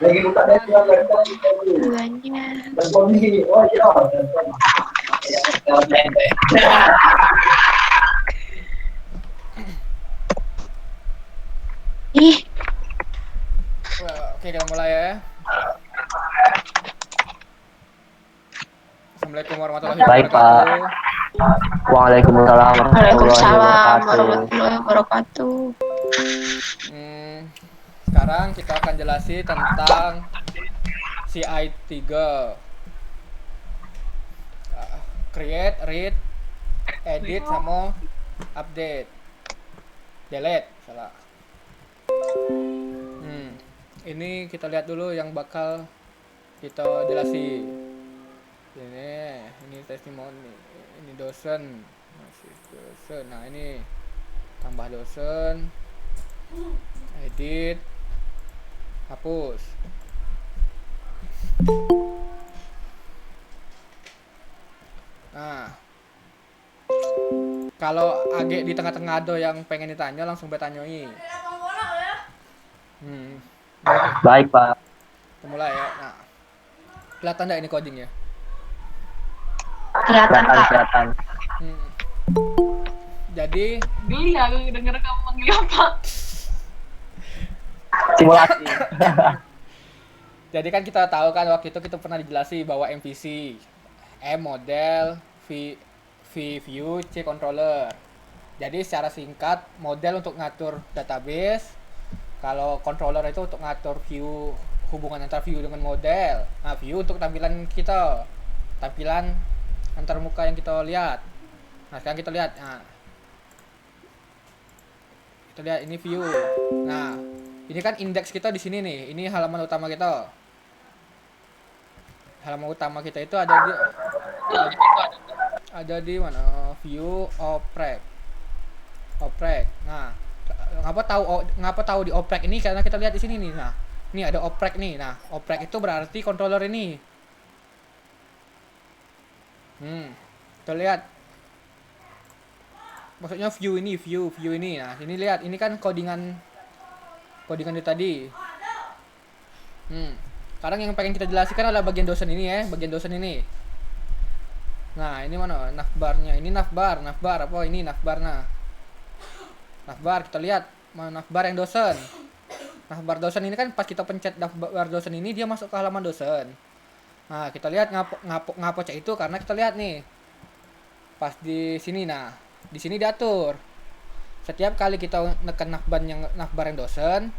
Ih, Oke, kita mulai ya. Assalamualaikum warahmatullahi Baik, wabarakatuh. Waalaikumsalam Waalaikumsalam warahmatullahi wabarakatuh. warahmatullahi wabarakatuh. Sekarang kita akan jelasin tentang CI3. Create, read, edit, sama update. Delete, salah. Ini kita lihat dulu yang bakal kita jelasin. Ini testimoni, ini dosen, masih dosen. Nah ini tambah dosen, edit, hapus. Nah, kalau Age di tengah-tengah ada yang pengen ditanya langsung bertanyai. Baik, Pak. Kita mulai ya. Nah, kelihatan nggak ini codingnya? Kelihatan Kak. Kelihatan. Jadi Geli aku denger kamu manggil apa. Simulasi. Jadi kan kita tahu kan waktu itu kita pernah dijelasi bahwa MVC, M model, V view, C controller. Jadi secara singkat, model untuk ngatur database, kalau controller itu untuk ngatur view, hubungan antara view dengan model. Nah, view untuk tampilan kita, tampilan antar muka yang kita lihat. Nah, sekarang kita lihat. Nah, kita lihat ini view. Nah, ini kan indeks kita di sini nih. Ini halaman utama kita. Halaman utama kita itu ada di mana? View oprek. Nah, ngapa tahu di oprek ini? Karena kita lihat di sini nih. Nah, ini ada oprek nih. Nah, oprek itu berarti controller ini. Kita lihat. Maksudnya view ini. Nah, ini lihat, ini kan codingan itu tadi. Sekarang yang pengen kita jelaskan adalah bagian dosen ini ya, bagian dosen ini. Nah, ini mana navbarnya? Ini navbar apa ini navbar? Nah, navbar kita lihat mana navbar yang dosen. Navbar dosen ini kan pas kita pencet navbar dosen ini dia masuk ke halaman dosen. Nah, kita lihat ngapo cek itu karena kita lihat nih. Pas di sini, nah, di sini diatur. Setiap kali kita neken navbar yang dosen,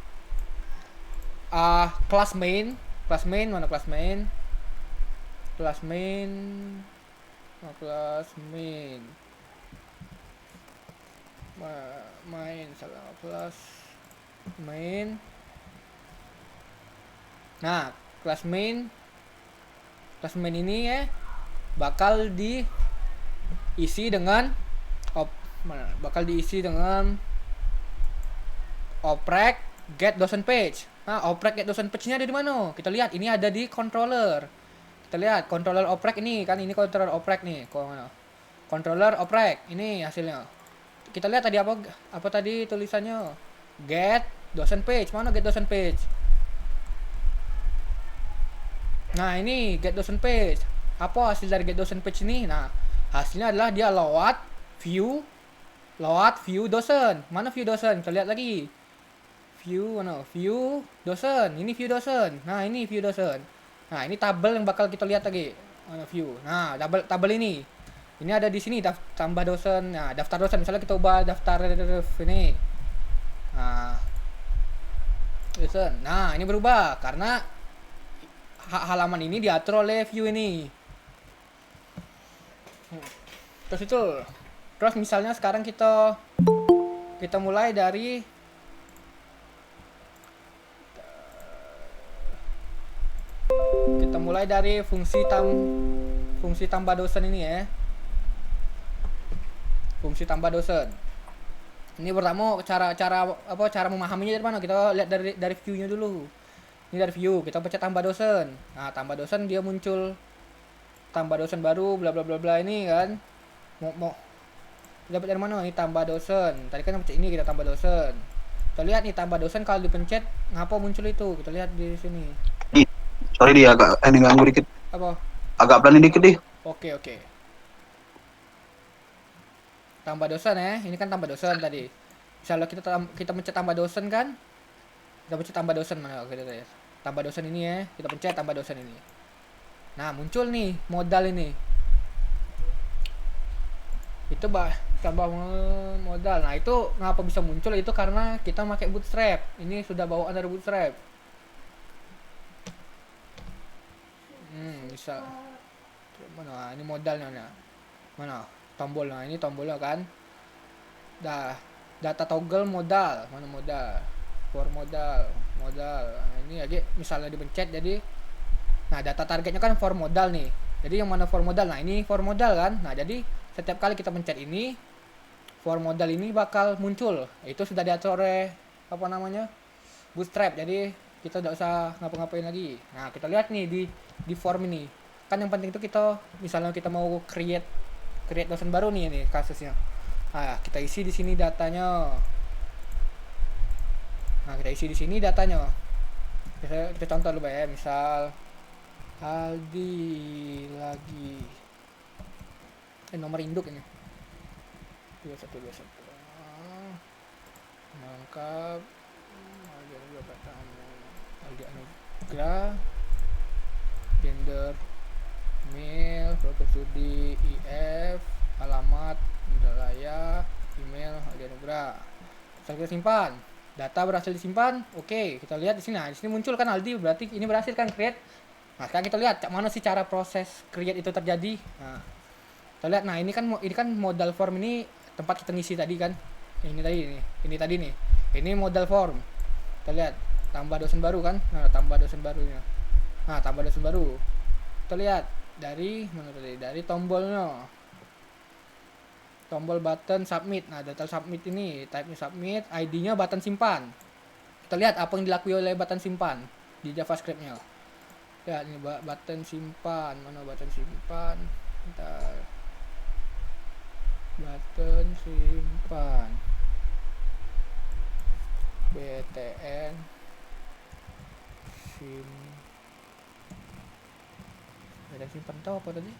kelas main mana kelas main? Kelas main. Kelas main. Nah, kelas main ini ya bakal diisi dengan oprek get dosen page. Nah, oprek get dosen page-nya ada di mana? Kita lihat ini ada di controller. Kita lihat controller oprek ini kan, ini controller oprek nih. Controller oprek ini hasilnya. Kita lihat tadi apa tadi tulisannya? Get dosen page. Mana get dosen page? Nah, ini get dosen page. Apa hasil dari get dosen page ini? Nah, hasilnya adalah dia load view dosen. Mana view dosen? Kita lihat lagi. View dosen. Ini view dosen. Nah, ini view dosen. Nah, ini tabel yang bakal kita lihat lagi. Mana view. Nah, tabel ini. Ini ada di sini tambah dosen. Nah, daftar dosen. Misalnya kita ubah daftar ini. Nah, dosen. Nah, ini berubah karena halaman ini diatur oleh view ini. Terus misalnya sekarang kita mulai dari fungsi tambah dosen ini ya. Fungsi tambah dosen. Ini pertama cara memahaminya dari mana? Kita lihat dari view-nya dulu. Ini dari view, kita pencet tambah dosen. Nah, tambah dosen dia muncul tambah dosen baru bla bla bla bla ini kan. Mau dapat dari mana? Ini tambah dosen. Tadi kan pencet ini kita tambah dosen. Kita lihat nih tambah dosen kalau dipencet ngapa muncul itu. Kita lihat di sini. Sorry dia agak ini ganggu dikit. Apa? Agak pelan dikit deh. Oke. Tambah dosen ya. Ini kan tambah dosen tadi. Misalnya kita pencet tambah dosen kan? Kita pencet tambah dosen mana kita lihat. Tambah dosen ini ya. Kita pencet tambah dosen ini. Nah, muncul nih modal ini. Itu tambah modal. Nah, itu ngapa bisa muncul itu karena kita pakai Bootstrap. Ini sudah bawaan dari Bootstrap. Bisa. Mana? Ini modalnya nah. Mana? Tombol. Nah, ini tombolnya kan. Data toggle modal. Mana modal? For modal. Nah, ini lagi misalnya dipencet jadi data targetnya kan for modal nih. Jadi yang mana for modal? Nah, ini for modal kan. Nah, jadi setiap kali kita pencet ini for modal ini bakal muncul. Itu sudah diatur oleh Bootstrap. Jadi kita tidak usah ngapa-ngapain lagi. Nah, kita lihat nih di form ini. Kan yang penting itu kita misalnya kita mau create dosen baru nih kasusnya. Nah, kita isi di sini datanya. Kita contoh dulu ya, misal Aldi lagi nomor induk ini 2121 lengkap Aldi Anugrah, gender mail, profil studi IF, alamat Indralaya, email Aldi Anugrah. Setelah kita simpan, data berhasil disimpan. Oke, kita lihat di sini. Nah, di sini muncul kan Aldi, berarti ini berhasil kan create. Nah, sekarang kita lihat mana sih cara proses create itu terjadi. Nah, kita lihat. Nah, ini kan modal form ini tempat kita ngisi tadi kan. Ini tadi nih. Ini modal form. Kita lihat tambah dosen baru kan. Nah, tambah dosen barunya. Nah, tambah dosen baru. Kita lihat dari mana tadi? Dari tombolnya. Tombol button submit. Nah, data submit ini type-nya submit, ID-nya button simpan. Kita lihat apa yang dilakukan oleh button simpan di JavaScript-nya. Ya, ini button simpan. Mana button simpan? Bentar. Button simpan. btn sim. Button simpan tahu apa tadi?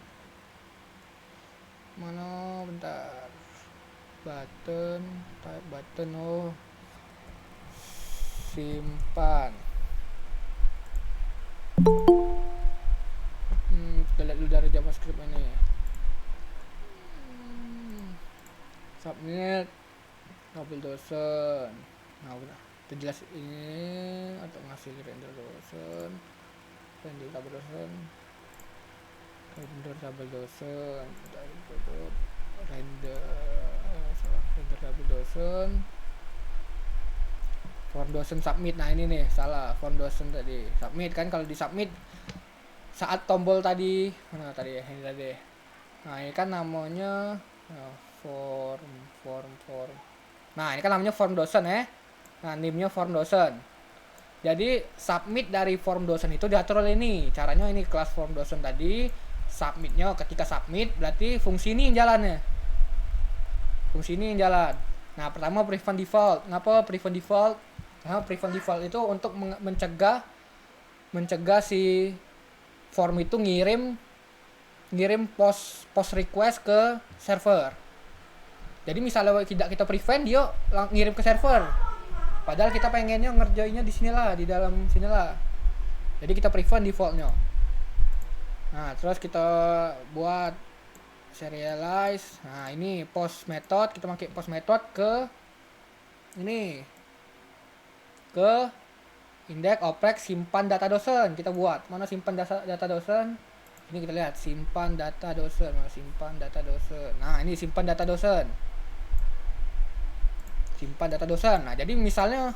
Mana bentar. Type button simpan. Kita lihat dulu dari JavaScript ini. Submit tabel dosen. Nah, udah terjelas ini atau ngasih render dosen. Render tabel dosen. Render tabel dosen. Render tabel dosen. Form dosen submit. Nah, ini nih salah. Form dosen tadi submit kan, kalau di submit saat tombol tadi mana tadi ya, ini tadi. Nah, ini kan namanya form. Nah, ini kan namanya form dosen ya. Nah, name-nya form dosen. Jadi submit dari form dosen itu diatur oleh ini. Caranya ini kelas form dosen tadi, submitnya ketika submit berarti fungsi ini yang jalannya. Nah, pertama prevent default. Ngapa prevent default? Nah, prevent default itu untuk mencegah si form itu ngirim post request ke server. Jadi misalnya tidak kita prevent, dia ngirim ke server. Padahal kita pengennya ngerjainnya di sinilah, di dalam sinilah. Jadi kita prevent defaultnya. Nah, terus kita buat serialize. Nah, ini post method, kita pakai post method ke ini, ke index objek simpan data dosen. Kita buat mana simpan data dosen. Ini kita lihat simpan data dosen. Nah, ini simpan data dosen. Nah, jadi misalnya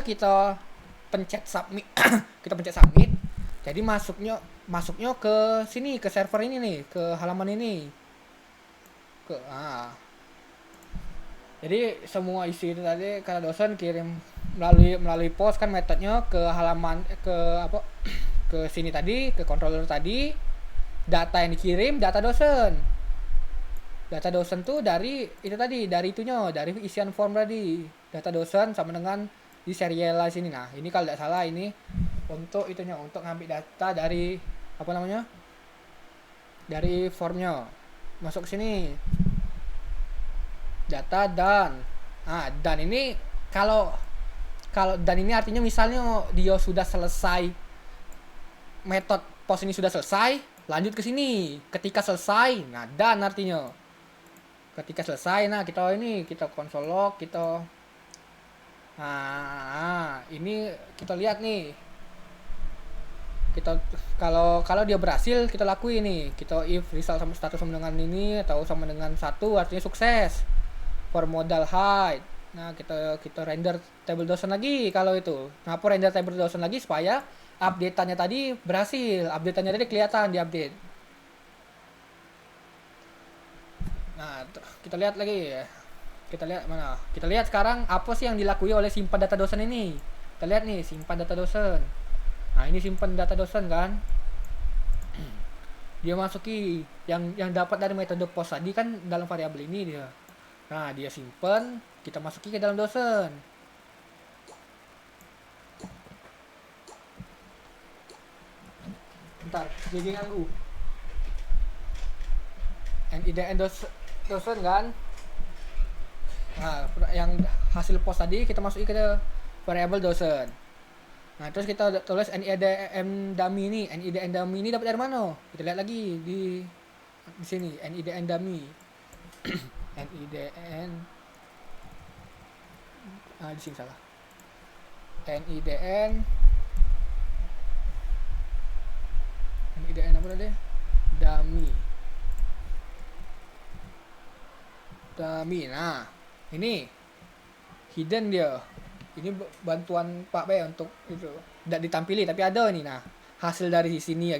kita pencet submit jadi masuknya ke sini, ke server ini nih, ke halaman ini. Jadi semua isi itu tadi karena dosen kirim melalui post kan, metodenya ke halaman ke sini tadi, ke controller tadi. Data yang dikirim data dosen. Data dosen tuh dari itu tadi, dari itunya, dari isian form tadi. Data dosen sama dengan di serialize ini. Nah, ini kalau tidak salah ini untuk itunya, untuk ngambil data dari apa namanya? Dari formnya. Masuk sini. Data dan dan ini kalau dan ini artinya misalnya dia sudah selesai, metode pos ini sudah selesai, lanjut ke sini. Ketika selesai, nah dan artinya ketika selesai, nah kita konsol log, ini kita lihat nih, kita kalau dia berhasil kita lakuin nih, kita if result sama status sama dengan ini atau sama dengan 1 artinya sukses for modal height. Nah kita render table dosen lagi kalau itu. Kenapa render table dosen lagi? Supaya update-annya tadi berhasil, update-annya tadi kelihatan di update. Nah, kita lihat lagi ya. Kita lihat mana? Kita lihat sekarang apa sih yang dilakui oleh simpan data dosen ini. Kita lihat nih, simpan data dosen. Nah, ini simpan data dosen kan. Dia masuki yang dapat dari metode post tadi kan dalam variabel ini dia. Nah, dia simpan, kita masuki ke dalam dosen. Bentar, jadi ganggu. NIDN dosen kan. Nah, yang hasil post tadi kita masukin ke variabel dosen. Nah, terus kita tulis NIDN dummy ini. NIDN dummy ini dapat dari mana? Kita lihat lagi di sini, NIDN dummy. NIDN di sini salah. NIDN apa tadi? Dummy. Nah, ini hidden dia. Ini bantuan Pak B untuk itu. Tidak ditampili tapi ada ini. Nah, hasil dari sini ya,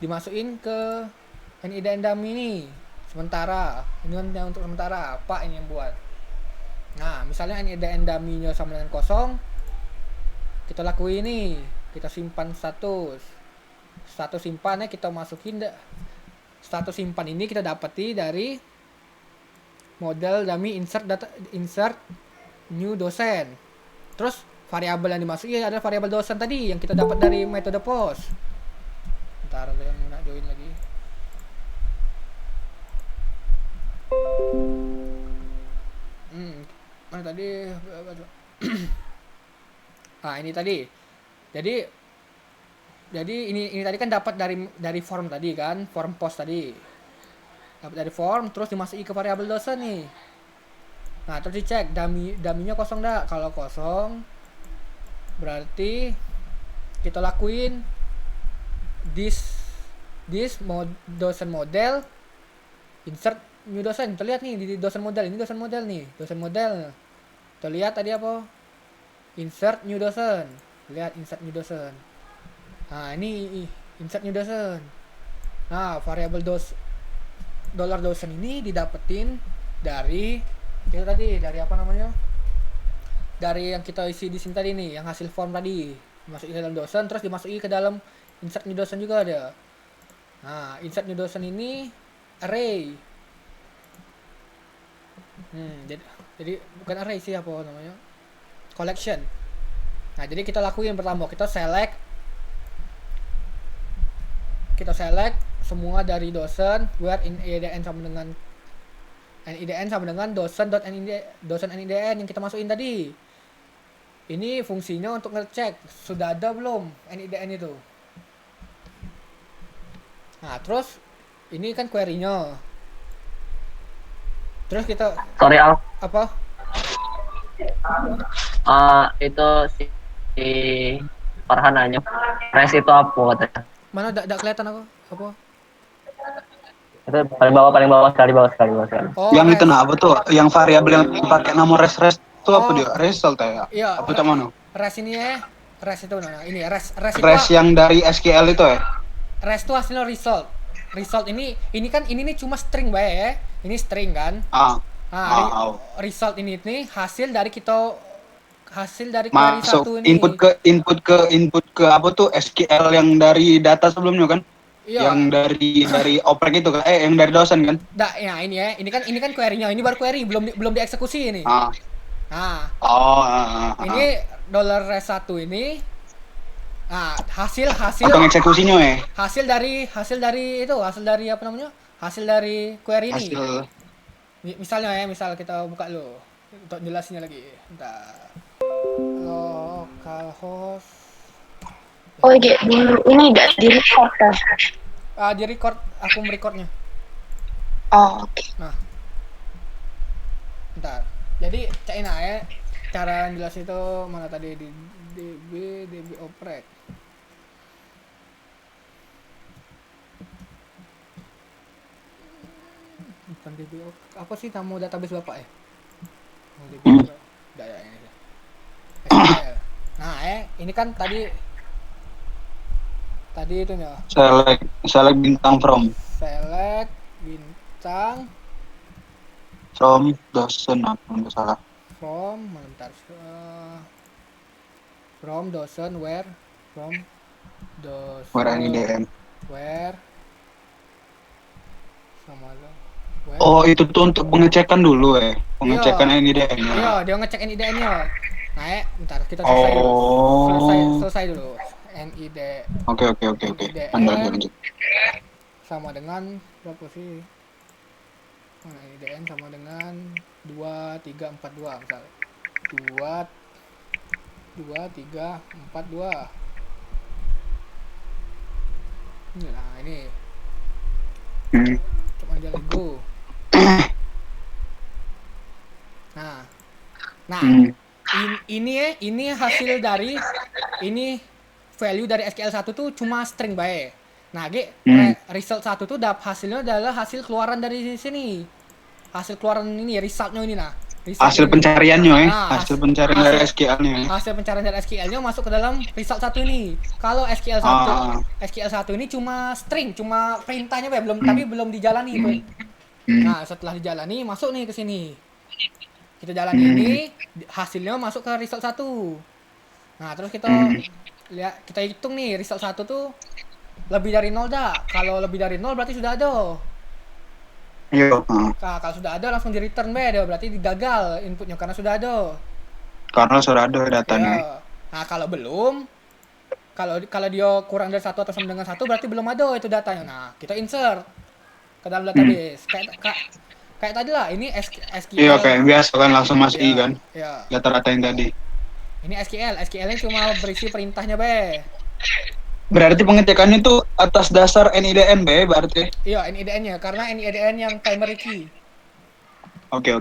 dimasukin ke NIDN dummy ini. Sementara, ini kan yang untuk sementara, Pak ini yang buat. Nah, misalnya NIDN dummy-nya sama dengan 0, kita lakuin ini, kita simpan status simpannya kita masukin, status simpan ini kita dapati dari model dummy insert new dosen. Terus variabel yang dimasuki adalah variabel dosen tadi yang kita dapat dari metode post. Ntar ada yang nak join lagi. Mana tadi? Ini tadi. Jadi ini tadi kan dapat dari form tadi kan, form post tadi. Dapat dari form terus dimasuki ke variabel dosen nih. Nah, terus dicek dummy-nya kosong enggak? Kalau kosong berarti kita lakuin this dosen model insert new dosen. Kita lihat nih di dosen model, ini dosen model nih, dosen model. Kita lihat tadi apa? Insert new dosen. Lihat insert new dosen. Nah, ini insert new dosen. Nah, variabel dollar dosen ini didapetin dari itu tadi, dari apa namanya? Dari yang kita isi di sini tadi nih, yang hasil form tadi. Dimasukin ke dalam dosen terus dimasukin ke dalam insert new dosen juga ada. Nah, insert new dosen ini array. Jadi bukan array sih, apa namanya? Collection. Nah, jadi kita lakuin pertama, kita select semua dari dosen where NIDN sama dengan dosen NIDN yang kita masukin tadi. Ini fungsinya untuk ngecek sudah ada belum NIDN itu. Nah, terus ini kan query-nya. Terus kita Sorry Al. apa? Itu si Farhan nanya. Res itu apa katanya? Mana enggak kelihatan aku? Apa? Itu paling bawah sekali. Oh, Yang res. itu apa tuh? Yang variabel yang pakai nama res itu apa Oh. dia? Result ya? Iya. Apa cak mana? Res ini ya. Res itu nah, ini res itu. Res yang dari SQL itu ya? Res itu hasilnya result. Result ini kan ini nih cuma string bae ya. Ini string kan. Result ini nih hasil dari query Masuk satu ini. input ke apa tuh SQL yang dari data sebelumnya kan? Iya. Yang dari oprek itu kan? Yang dari dosen kan? Ya ini ya, ini kan query-nya, ini baru query, belum dieksekusi ini. Ah. Nah, Oh, ini dollar res 1 ini, nah hasil Potong eksekusinya ya? hasil dari apa namanya? Hasil dari query ini. Hasil. Misal kita buka dulu untuk jelasinnya lagi. Bentar. Localhost. Oh iya dulu ini udah di record kan? Di record, aku merecordnya. Oh oke. Nah, bentar. Jadi cain aja cara jelas itu mana tadi di DB oprek. Bukan DB oprek. Apa sih tamu database Bapak ya? Oh, DB oprek. Udah ya ini. SQL. Nah, ini kan tadi itu nya. Select bintang from Select bintang dosen apa nggak salah. bentar. From dosen where IDN. where sama lo where. Oh itu tuh untuk pengecekan dulu ya, pengecekan IDN. Iya, dia ngecek NIDN-nya. Nah, bentar kita Oh. selesai dulu. NID. Oke. Lanjut. Sama dengan berapa sih? Mana NIDN sama dengan 2342 misal. 2342. Nah, ini. Coba aja Lego. Nah, ini hasil dari value dari SQL 1 tuh cuma string bae. Nah, result 1 tuh hasilnya adalah hasil keluaran dari sini. Hasil keluaran ini resultnya ini nah. Hasil pencariannya ya, Nah, hasil pencarian dari SQL-nya. Hasil pencarian dari SQL-nya masuk ke dalam result 1 ini. Kalau SQL 1 ini cuma string, cuma perintahnya bae, tapi belum dijalani. Nah, setelah dijalani masuk nih ke sini. Kita jalani ini, hasilnya masuk ke result 1. Nah, terus kita hitung nih, result 1 tuh lebih dari 0 dah. Kalau lebih dari 0 berarti sudah ada. Iya. Nah, kalau sudah ada langsung di return deh, berarti gagal inputnya karena sudah ada. Karena sudah ada datanya. Ya. Nah, kalau belum, kalau dia kurang dari 1 atau sama dengan 1 berarti belum ada itu datanya. Nah, kita insert ke dalam database. Kayak tadi lah, ini SQL. Iya, kayak biasa kan langsung masuk kan. Iya. Data-data yang tadi. Ini SQL-nya cuma berisi perintahnya be. Berarti pengecekannya itu atas dasar NIDN be berarti. Iya, NIDN-nya karena NIDN yang primary key. Oke.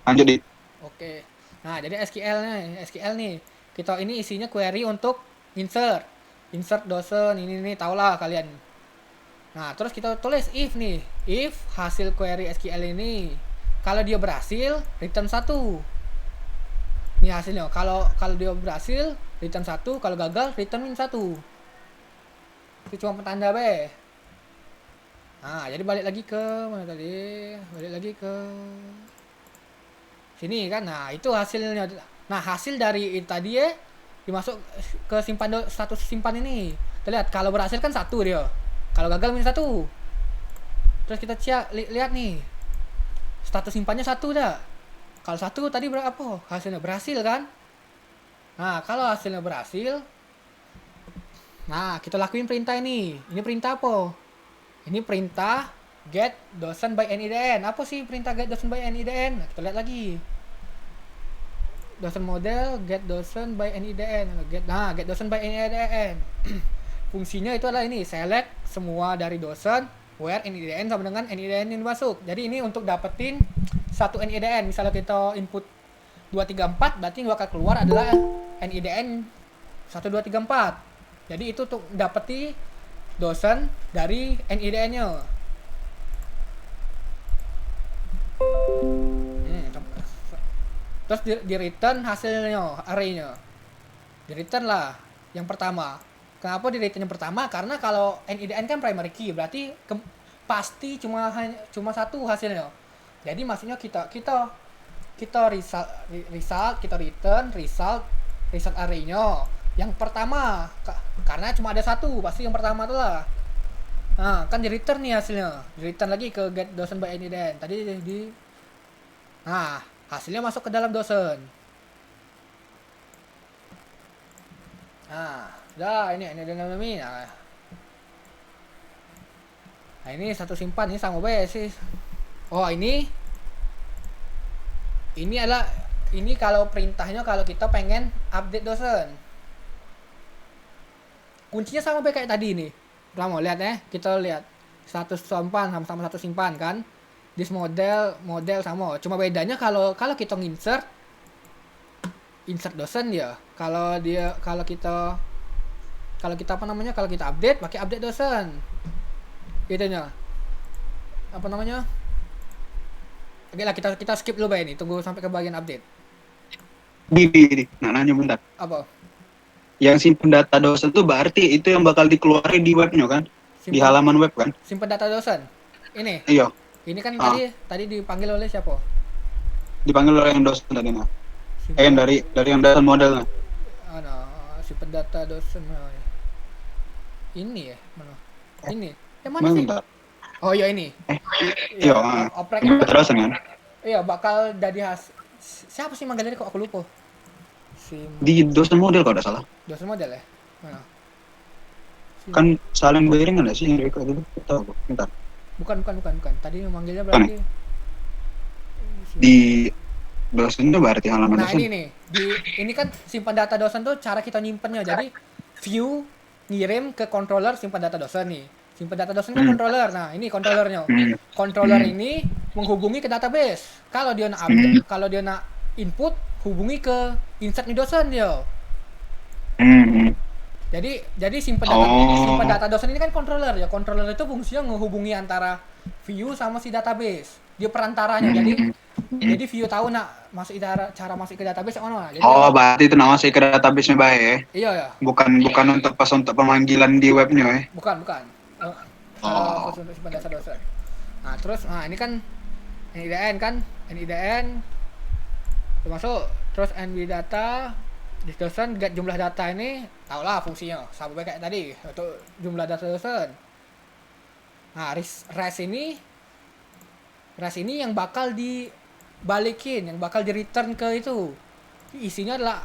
Lanjut di. Oke. Nah, jadi SQL nih. Kita ini isinya query untuk insert dosen ini tau lah kalian. Nah, terus kita tulis if nih. If hasil query SQL ini kalau dia berhasil return 1. Ini hasilnya. Kalau dia berhasil return 1, kalau gagal return min 1. Itu cuma petanda be. Nah, jadi balik lagi ke mana tadi? Balik lagi ke sini kan. Nah, itu hasilnya. Nah, hasil dari tadi ya dimasuk ke status simpan ini. Kita lihat kalau berhasil kan 1 dia. Kalau gagal min 1. Terus kita lihat nih. Status simpannya 1 dah. Kalau 1 tadi berapa? Hasilnya berhasil kan? Nah, kalau hasilnya berhasil, nah kita lakuin perintah ini. Ini perintah apa? Ini perintah get dosen by NIDN. Apa sih perintah get dosen by NIDN? Nah, kita lihat lagi. Dosen model get dosen by NIDN. Get dosen by NIDN. Fungsinya itu adalah ini, select semua dari dosen where NIDN sama dengan NIDN yang masuk. Jadi ini untuk dapetin satu NIDN. Misalnya kita input 234, berarti yang bakal keluar adalah NIDN 1234. Jadi itu untuk dapeti dosen dari NIDN-nya. Terus di return hasilnya, array-nya. Di return lah yang pertama. Kenapa di return yang pertama? Karena kalau NIDN kan primary key, berarti pasti cuma satu hasilnya. Jadi maksudnya kita result, kita return result array-nya yang pertama, karena cuma ada satu, pasti yang pertama tuh lah. Nah, kan di return nih hasilnya. Di return lagi ke get dosen by NIDN. Tadi nah, hasilnya masuk ke dalam dosen. Nah, udah ini NIDN ini. Nah, ini satu simpan ini sama bae sih. Oh, ini adalah ini kalau perintahnya kalau kita pengen update dosen. Kuncinya sama baik kayak tadi nih. Udah mau lihat ya, kita lihat status simpan sama satu simpan kan. This model sama. Cuma bedanya kalau kita insert dosen ya. Kalau kita apa namanya? Kalau kita update pakai update dosen. Itunya. Apa namanya? Oke lah kita skip dulu Bay ini, tunggu sampai ke bagian update. Di. Nah, nanya bentar. Apa? Yang simpen data dosen tuh berarti itu yang bakal dikeluarin di webnya kan? Di halaman web kan? Simpan data dosen. Ini. Iya. Ini kan tadi dipanggil oleh siapa? Dipanggil oleh yang dosen tadi nah. Simpan, Dari yang dosen modelnya. simpan data dosen. Ini ya, mana? Ini. Yang mana Mana sih? bentar? Oh iya ini. Iya. Oprek. Data dosen kan? Iya, bakal jadi siapa sih manggilnya kok aku lupa. Di dosen model kalau tidak salah. Dosen model ya? Mana? Kan saling beriringan nggak sih mereka itu? Tahu kok. Bentar. Bukan. Tadi manggilnya berarti Di dosennya berarti halaman nah dosen. ini nih ini kan simpan data dosen tuh cara kita nyimpennya. Jadi view ngirim ke controller simpan data dosen nih. Simpan data dosen kan controller. Nah ini controllernya. Controller ini menghubungi ke database. Kalau dia nak update, kalau dia nak input, hubungi ke insert nih dosen dia. Jadi simpan data dosen ini kan controller ya. Controller itu fungsinya menghubungi antara view sama si database. Dia perantaranya. Jadi view tahu nak masuk cara masuk ke database mana. Jadi Berarti itu nama ke database-nya baik ya. Iya ya. Bukan untuk pemanggilan di webnya ya. Bukan. Khusus untuk simpan data dosen. Nah, terus ini kan NIDN kan. NIDN termasuk terus NB data di dosen get jumlah data ini tahulah fungsinya sama kayak tadi untuk jumlah data dosen. Nah, res ini yang bakal dibalikin, yang bakal di return ke itu. Isinya adalah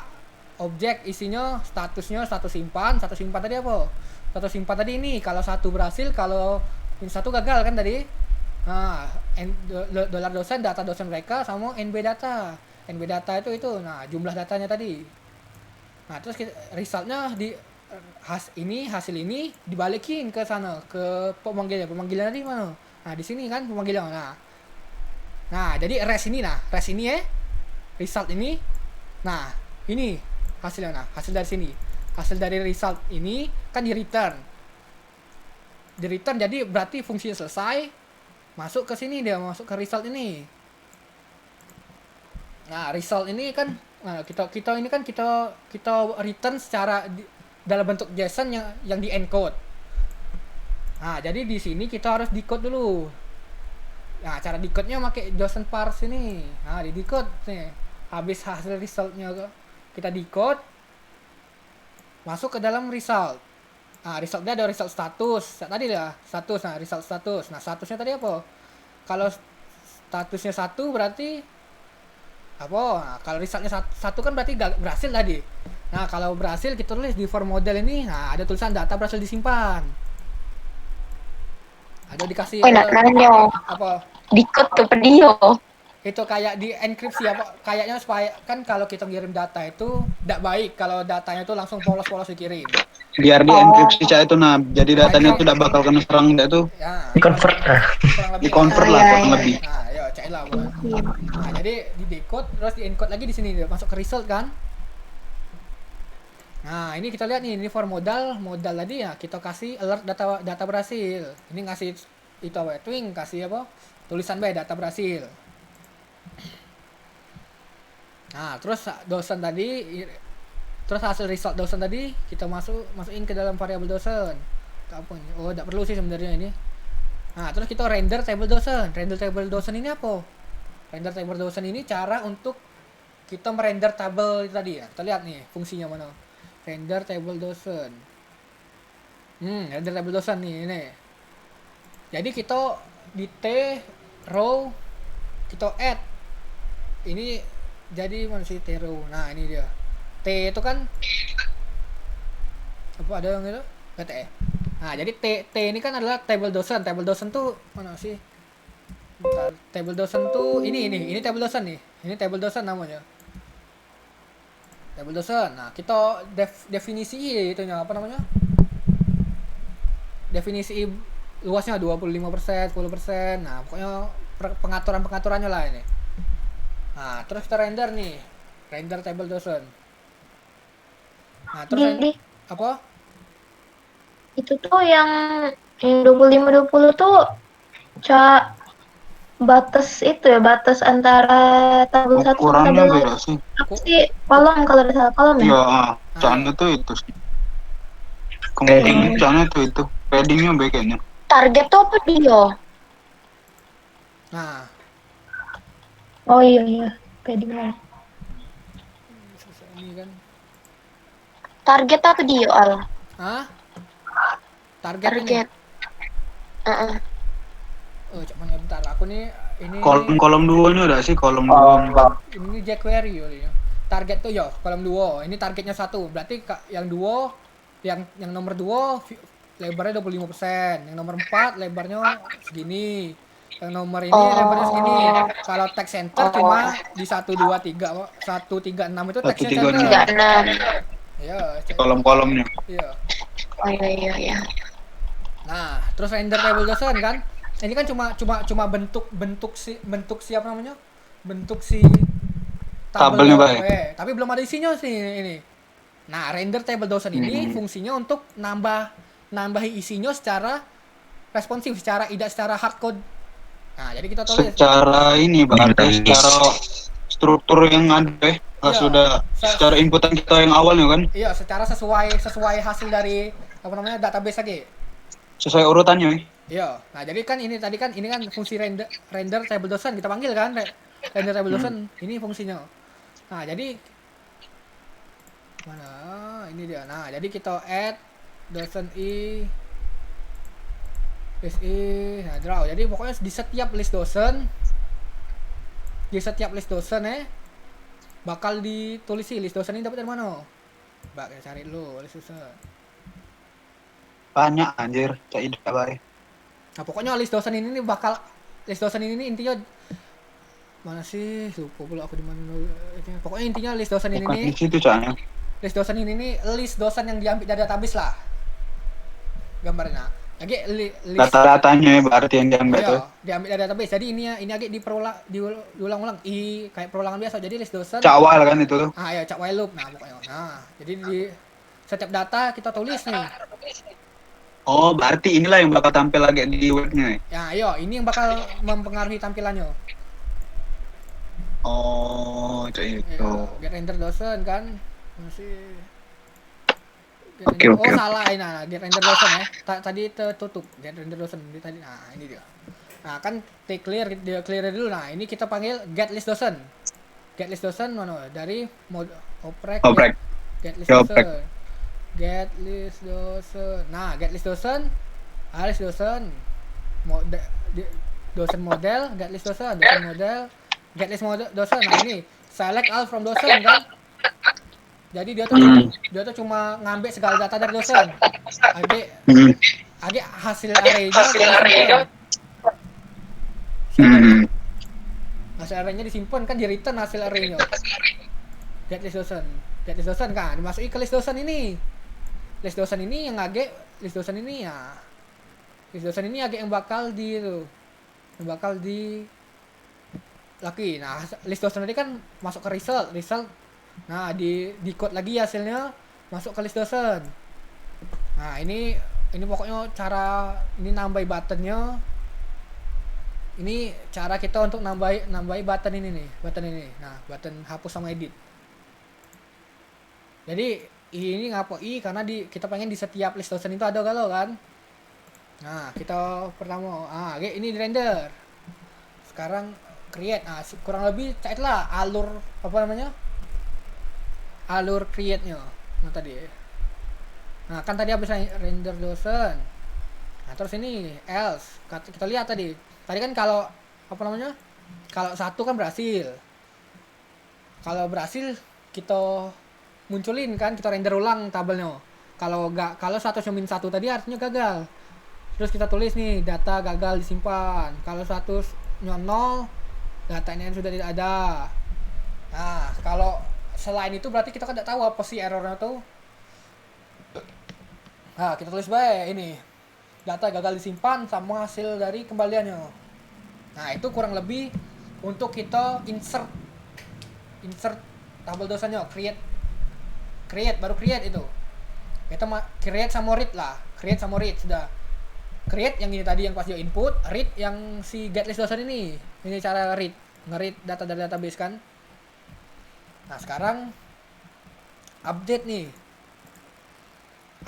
objek, isinya status simpan tadi apa? Status simpan tadi ini kalau satu berhasil, kalau ini satu gagal kan tadi. Nah, dolar dosen, data dosen mereka sama NB data. NB data itu nah jumlah datanya tadi. Nah, terus resultnya hasil ini dibalikin ke sana ke pemanggilan tadi mana? Nah, di sini kan pemanggilan. Nah, jadi res ini ya. Result ini. Nah, ini hasilnya. Nah, hasil dari sini. Hasil dari result ini kan di return. Di return jadi berarti fungsinya selesai. Masuk ke sini dia, masuk ke result ini. Nah, result ini kan kita return secara dalam bentuk JSON yang di encode. Nah, jadi di sini kita harus decode dulu. Nah, cara decode-nya pakai JSON parse ini. Nah, di decode nih. Habis hasil resultnya kita decode, masuk ke dalam result. Nah, resultnya ada result status. Tadi lah status. Nah, result status. Nah, statusnya tadi apa? Kalau statusnya 1 berarti apa? Nah, kalau resultnya 1 kan berarti berhasil tadi. Nah, kalau berhasil kita tulis di form model ini. Nah, ada tulisan data berhasil disimpan. Ada dikasih nanya apa? Decode tuh pedio. Itu kayak di enkripsi apa? Kayaknya supaya kan kalau kita ngirim data itu tidak baik kalau datanya itu langsung polos-polos dikirim. Biar di enkripsi itu jadi datanya itu tidak bakal kena serang itu. Ya. Di-convert. Di-convert lah kurang lebih. Nah, ya cek lah. Nah, jadi di decode terus di encode lagi di sini masuk ke result kan. Nah, ini kita lihat nih, ini for modal tadi ya, kita kasih alert data berhasil. Ini ngasih itu apa? Twing kasih apa? Tulisan data berhasil. Nah, terus dosen tadi terus hasil result dosen tadi kita masukin ke dalam variabel dosen. Apa ini? Oh, enggak perlu sih sebenarnya ini. Nah, terus kita render table dosen. Render table dosen ini apa? Render table dosen ini cara untuk kita merender tabel tadi ya. Kita lihat nih fungsinya mana. Render table dosen. Render table dosen nih ini. Jadi kita di T row kita add ini jadi mana sih T row. Nah ini dia T itu kan apa ada yang itu BT. Nah jadi T ini kan adalah table dosen. Table dosen tuh mana sih? Bentar. Table dosen tuh ini table dosen nih. Ini table dosen namanya. Table dosen. Nah kita definisi itunya apa namanya? Definisi luasnya 25%, 10%. Nah, pokoknya pengaturan-pengaturannya lah ini. Nah, terus kita render nih. Render table dosen. Nah, terus Di, apa? itu tuh yang 25-20 tuh batas itu ya, batas antara tabel 1 sama Ukurannya tabel beda lain. sih. Apa sih? Kolom, kalau ada salah kolom ya? Iya, caranya tuh itu sih. Kemungkinan caranya tuh itu. Paddingnya baik kayaknya. Target tuh apa dia? Nah, Oh iya, padding lah. ini kan. Target apa dia, Al? Hah? Target ini. Oh, cuma bentar. Aku nih ini Kolom duanya ada sih, kolom dua. ini jQuery ya. Target tuh ya kolom 2. Ini targetnya 1. Berarti yang 2 yang nomor 2 lebarnya 25%. Yang nomor 4 lebarnya segini. Yang nomor ini lebarnya segini. Kalau text center cuma di 1 2 3 136 itu text 1, 3, center. 36. Iya, Kolom-kolomnya. iya. Oh iya. Nah, terus render table dosen kan? Ini kan cuma bentuk si apa namanya? Bentuk si Tabelnya tabel baik. tapi belum ada isinya sih ini. Nah, render table dosen ini fungsinya untuk nambahi isinya secara responsif, secara hardcode. Nah, jadi kita tulis Secara ini berarti secara struktur yang ada Iya. sudah secara inputan kita yang awalnya kan, iya, secara sesuai hasil dari apa namanya database lagi. sesuai urutannya. Iya. Nah, jadi kan ini tadi kan ini kan fungsi render table dosen kita panggil kan render table dosen ini fungsinya. Nah, jadi mana ini dia. Nah, jadi kita add dosen nah draw. Jadi pokoknya di setiap list dosen bakal ditulis list dosen ini dapat dari mana? Mbak, cari dulu list dosen. Banyak anjir, tidak baik. Nah, pokoknya list dosen ini intinya mana sih? Lupa pula aku di mana. Pokoknya intinya list dosen Bukan ini di situ caranya. list dosen ini list dosen yang diambil dari database lah. Gambarnya. Lagi list Data-datanya berarti yang diambil tuh. diambil dari database. Jadi ini agak diulang-ulang kayak perulangan biasa. Jadi list dosen. Cawal kan itu tuh. Ya cak while loop. Nah, pokoknya. Nah, jadi di setiap data kita tulis nih. Oh, berarti inilah yang bakal tampil lagi di webnya. Ya, ayo, ini yang bakal mempengaruhi tampilannya. Oh, kayak itu. Get render dosen kan masih Oke. salah ini get render dosen ya. Tadi tertutup get render dosen tadi. Nah, ini dia. Nah, kan clear dulu. Nah, ini kita panggil get list dosen. Get list dosen mana? Dari mode oprek. Get list dosen. Get list dosen. Nah, get list dosen. List dosen. Dosen model, get list dosen model. Get list dosen. Nah, ini select all from dosen kan. Jadi dia tuh cuma ngambil segala data dari dosen. Agak hasil array-nya disimpan. Hasil array-nya disimpan kan di return hasil array-nya. Get list dosen kan dimasuki ke list dosen ini. List dosen ini yang agak yang bakal di lagi. Nah, list dosen tadi kan masuk ke result. Nah, di code lagi hasilnya masuk ke list dosen. Nah, ini pokoknya cara ini nambahi buttonnya. Ini cara kita untuk nambahi button ini nih, Nah, button hapus sama edit. Jadi ini ngapa karena kita pengen di setiap list dosen itu ada galau kan. Nah, kita pertama ini di render. Sekarang create. Nah, kurang lebih cek lah alur create-nya. Nah, tadi. Nah, kan tadi habis render dosen. Nah, terus ini else. Kita lihat tadi. Tadi kan kalau apa namanya? Kalau satu kan berhasil. Kalau berhasil kita munculin kan, kita render ulang tabelnya. Kalau statusnya -1 tadi artinya gagal. Terus kita tulis nih data gagal disimpan. Kalau statusnya 0, datanya sudah tidak ada. Nah, kalau selain itu berarti kita kan tidak tahu apa sih errornya tuh. Nah, kita tulis baik ini. Data gagal disimpan sama hasil dari kembaliannya. Nah, itu kurang lebih untuk kita insert tabel dosanya, create baru create itu. Kita create sama read lah. Create sama read sudah. Create yang ini tadi yang pas dia input, read yang si get list dosen ini. Ini cara read, nge-read data dari database kan. Nah, sekarang update nih.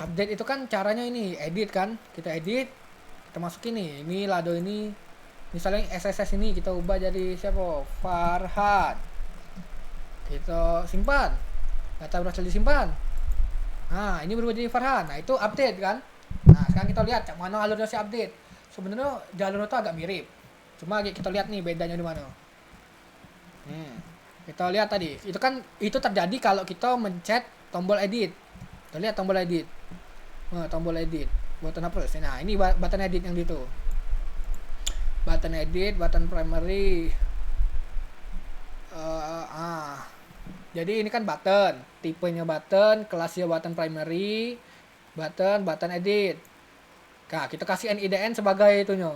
Update itu kan caranya ini, edit kan. Kita edit, kita masukin nih. Ini lado ini. Misalnya SSS ini kita ubah jadi siapa? Farhan. Kita simpan. Data berhasil disimpan. Nah, ini berubah jadi Farhan. Nah, itu update kan. Nah, sekarang kita lihat cak mana alurnya si update. Sebenarnya jalurnya itu agak mirip. Cuma kita lihat nih bedanya di mana. Kita lihat tadi, itu terjadi kalau kita mencet tombol edit. Kita lihat tombol edit. Tombol edit. Button hapus. Nah, ini button edit yang itu. Button edit, button primary. Jadi ini kan button, tipenya button, kelasnya button primary, button edit. Nah, kita kasih NIDN sebagai itunya.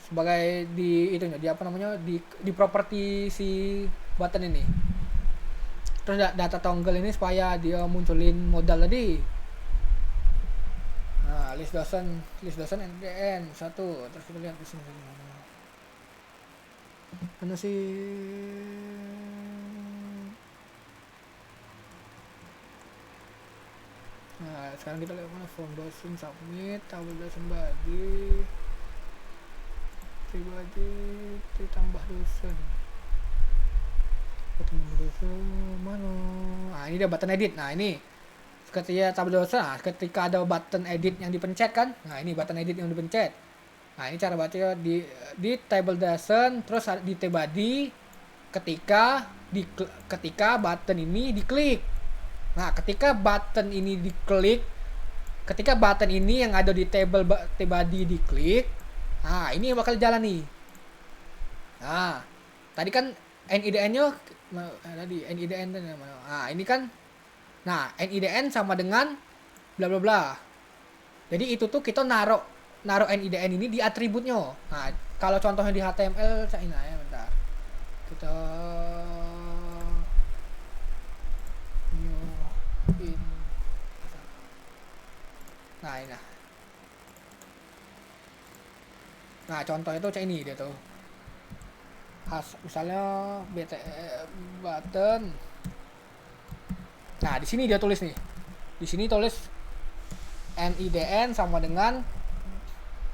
Sebagai di apa namanya? Di properti si button ini. Terus data toggle ini supaya dia munculin modal tadi. Nah, list dosen NIDN 1. Terus kita lihat di sini. Mana sih? Nah, sekarang kita lihat mana form dosen submit, tabel dosen bagi pribadi ditambah dosen. Ketemu dosen mana? Nah, ini dia button edit. Nah, ini ketika tabel dosen, ketika ada button edit yang dipencet kan? Nah, ini button edit yang dipencet. Nah, ini cara baca di table dosen, terus di tbody ketika button ini diklik. Nah, ketika button ini yang ada di table tbody diklik, nah ini bakal jalan nih. Nah, tadi kan NIDN-nya tadi NIDN tadi mana? Nah, ini kan NIDN sama dengan bla bla bla. Jadi itu tuh kita naruh NIDN ini di atributnya. Nah, kalau contohnya di HTML ini ya, bentar. Kita Nah, contoh itu kayak ini dia tuh. Misalnya button. Nah, di sini dia tulis nih. Di sini tulis NIDN sama dengan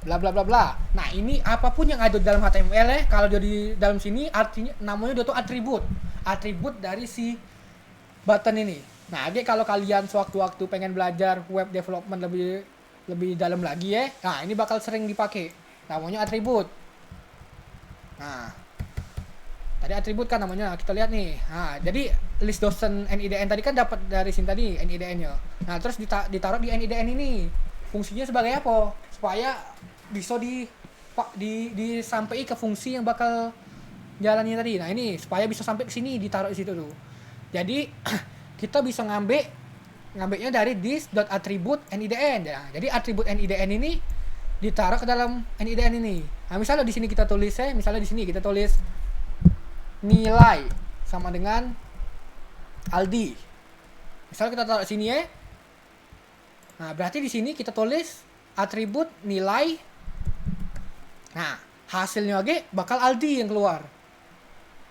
bla bla bla bla. Nah, ini apapun yang ada di dalam HTML ya, kalau dia di dalam sini artinya namanya dia tuh atribut. Atribut dari si button ini. Nah, jadi kalau kalian sewaktu-waktu pengen belajar web development lebih dalam lagi ya, nah ini bakal sering dipakai. Namanya atribut. Nah, tadi atribut kan namanya. Kita lihat nih. Nah, jadi list dosen NIDN tadi kan dapat dari sini tadi NIDN-nya. Nah, terus ditaruh di NIDN ini. Fungsinya sebagai apa? Supaya bisa disampaikan ke fungsi yang bakal jalannya tadi. Nah, ini supaya bisa sampai ke sini ditaruh di situ tuh. Jadi kita bisa ngambilnya dari this.attribute NIDN. Nah, jadi atribut NIDN ini ditaruh ke dalam NIDN ini. Nah, misalnya di sini kita tulis misalnya di sini kita tulis nilai sama dengan Aldi. Misalnya kita taruh sini ya. Nah, berarti di sini kita tulis atribut nilai. Nah, hasilnya lagi bakal Aldi yang keluar.